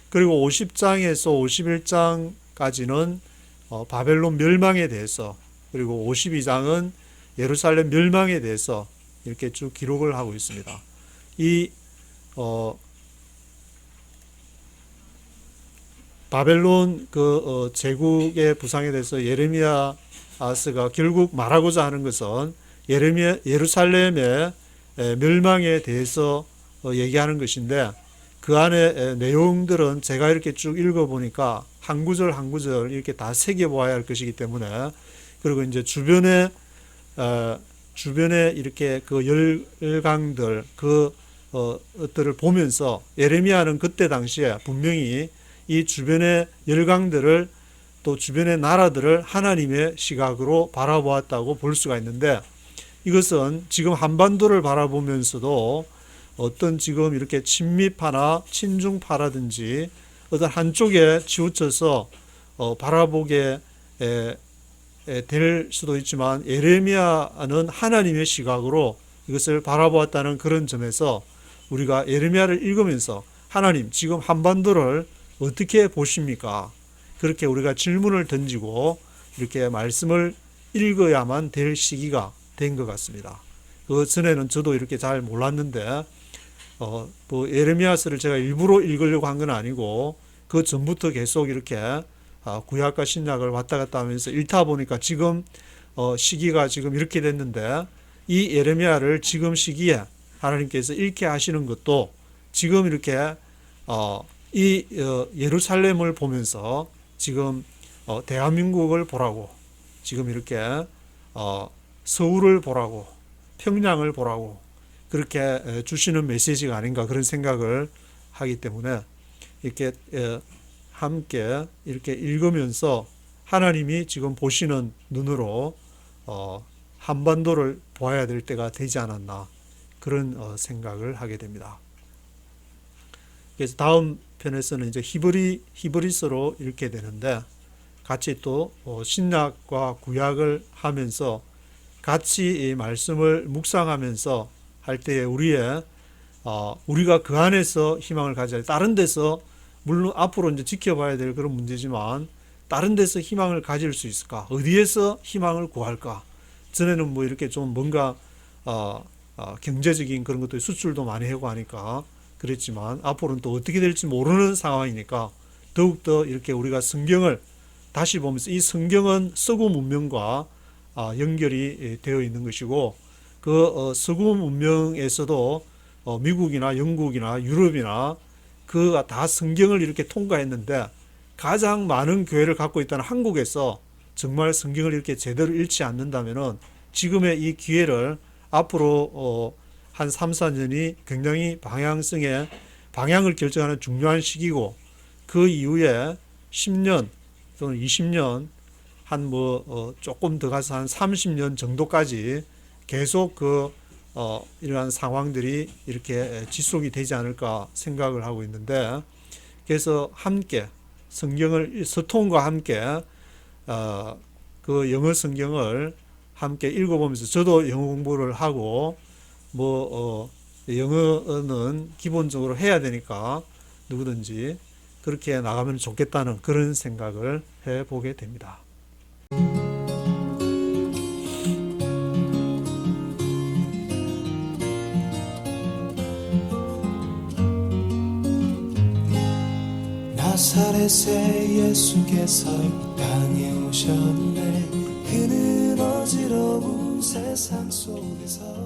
그리고 50장에서 51장까지는 바벨론 멸망에 대해서, 그리고 52장은 예루살렘 멸망에 대해서 이렇게 쭉 기록을 하고 있습니다. 이 바벨론 제국의 부상에 대해서 예레미야스가 결국 말하고자 하는 것은 예루살렘의 멸망에 대해서 얘기하는 것인데, 그 안에 내용들은 제가 이렇게 쭉 읽어보니까 한 구절 한 구절 이렇게 다 새겨보아야 할 것이기 때문에, 그리고 이제 주변에 이렇게 그 열강들 것들을 보면서 예레미야는 그때 당시에 분명히 이 주변의 열강들을, 또 주변의 나라들을 하나님의 시각으로 바라보았다고 볼 수가 있는데, 이것은 지금 한반도를 바라보면서도 어떤 지금 이렇게 친미파나 친중파라든지 어떤 한쪽에 치우쳐서 바라보게 될 수도 있지만, 예레미야는 하나님의 시각으로 이것을 바라보았다는 그런 점에서 우리가 예레미야를 읽으면서 하나님 지금 한반도를 어떻게 보십니까? 그렇게 우리가 질문을 던지고 이렇게 말씀을 읽어야만 될 시기가 된 것 같습니다. 그 전에는 저도 이렇게 잘 몰랐는데 뭐 예레미야서를 제가 일부러 읽으려고 한 건 아니고 그 전부터 계속 이렇게 구약과 신약을 왔다 갔다 하면서 읽다 보니까 지금 시기가 지금 이렇게 됐는데, 이 예레미야를 지금 시기에 하나님께서 읽게 하시는 것도 지금 이렇게 이 예루살렘을 보면서 지금 대한민국을 보라고, 지금 이렇게 서울을 보라고, 평양을 보라고 그렇게 주시는 메시지가 아닌가, 그런 생각을 하기 때문에 이렇게 함께 이렇게 읽으면서 하나님이 지금 보시는 눈으로 한반도를 보아야 될 때가 되지 않았나, 그런 생각을 하게 됩니다. 그래서 다음 편에서는 이제 히브리서로 읽게 되는데, 같이 또 신약과 구약을 하면서 같이 이 말씀을 묵상하면서 할 때에 우리가 그 안에서 희망을 가져야, 다른 데서 물론 앞으로 이제 지켜봐야 될 그런 문제지만 다른 데서 희망을 가질 수 있을까? 어디에서 희망을 구할까? 전에는 뭐 이렇게 좀 뭔가 경제적인 그런 것도 수출도 많이 하고 하니까 그랬지만, 앞으로는 또 어떻게 될지 모르는 상황이니까 더욱더 이렇게 우리가 성경을 다시 보면서, 이 성경은 서구 문명과 연결이 되어 있는 것이고, 그 서구 문명에서도 미국이나 영국이나 유럽이나 그가 다 성경을 이렇게 통과했는데, 가장 많은 교회를 갖고 있다는 한국에서 정말 성경을 이렇게 제대로 읽지 않는다면은 지금의 이 기회를, 앞으로 한 3, 4년이 굉장히 방향을 결정하는 중요한 시기고, 그 이후에 10년 또는 20년, 한 조금 더 가서 한 30년 정도까지 계속 이러한 상황들이 이렇게 지속이 되지 않을까 생각을 하고 있는데, 그래서 함께 성경을, 서통과 함께 그 영어 성경을 함께 읽어보면서, 저도 영어 공부를 하고 영어는 기본적으로 해야 되니까 누구든지 그렇게 나가면 좋겠다는 그런 생각을 해보게 됩니다. 나사렛의 예수께서 이 땅에 오셨네. 그는 어지러운 세상 속에서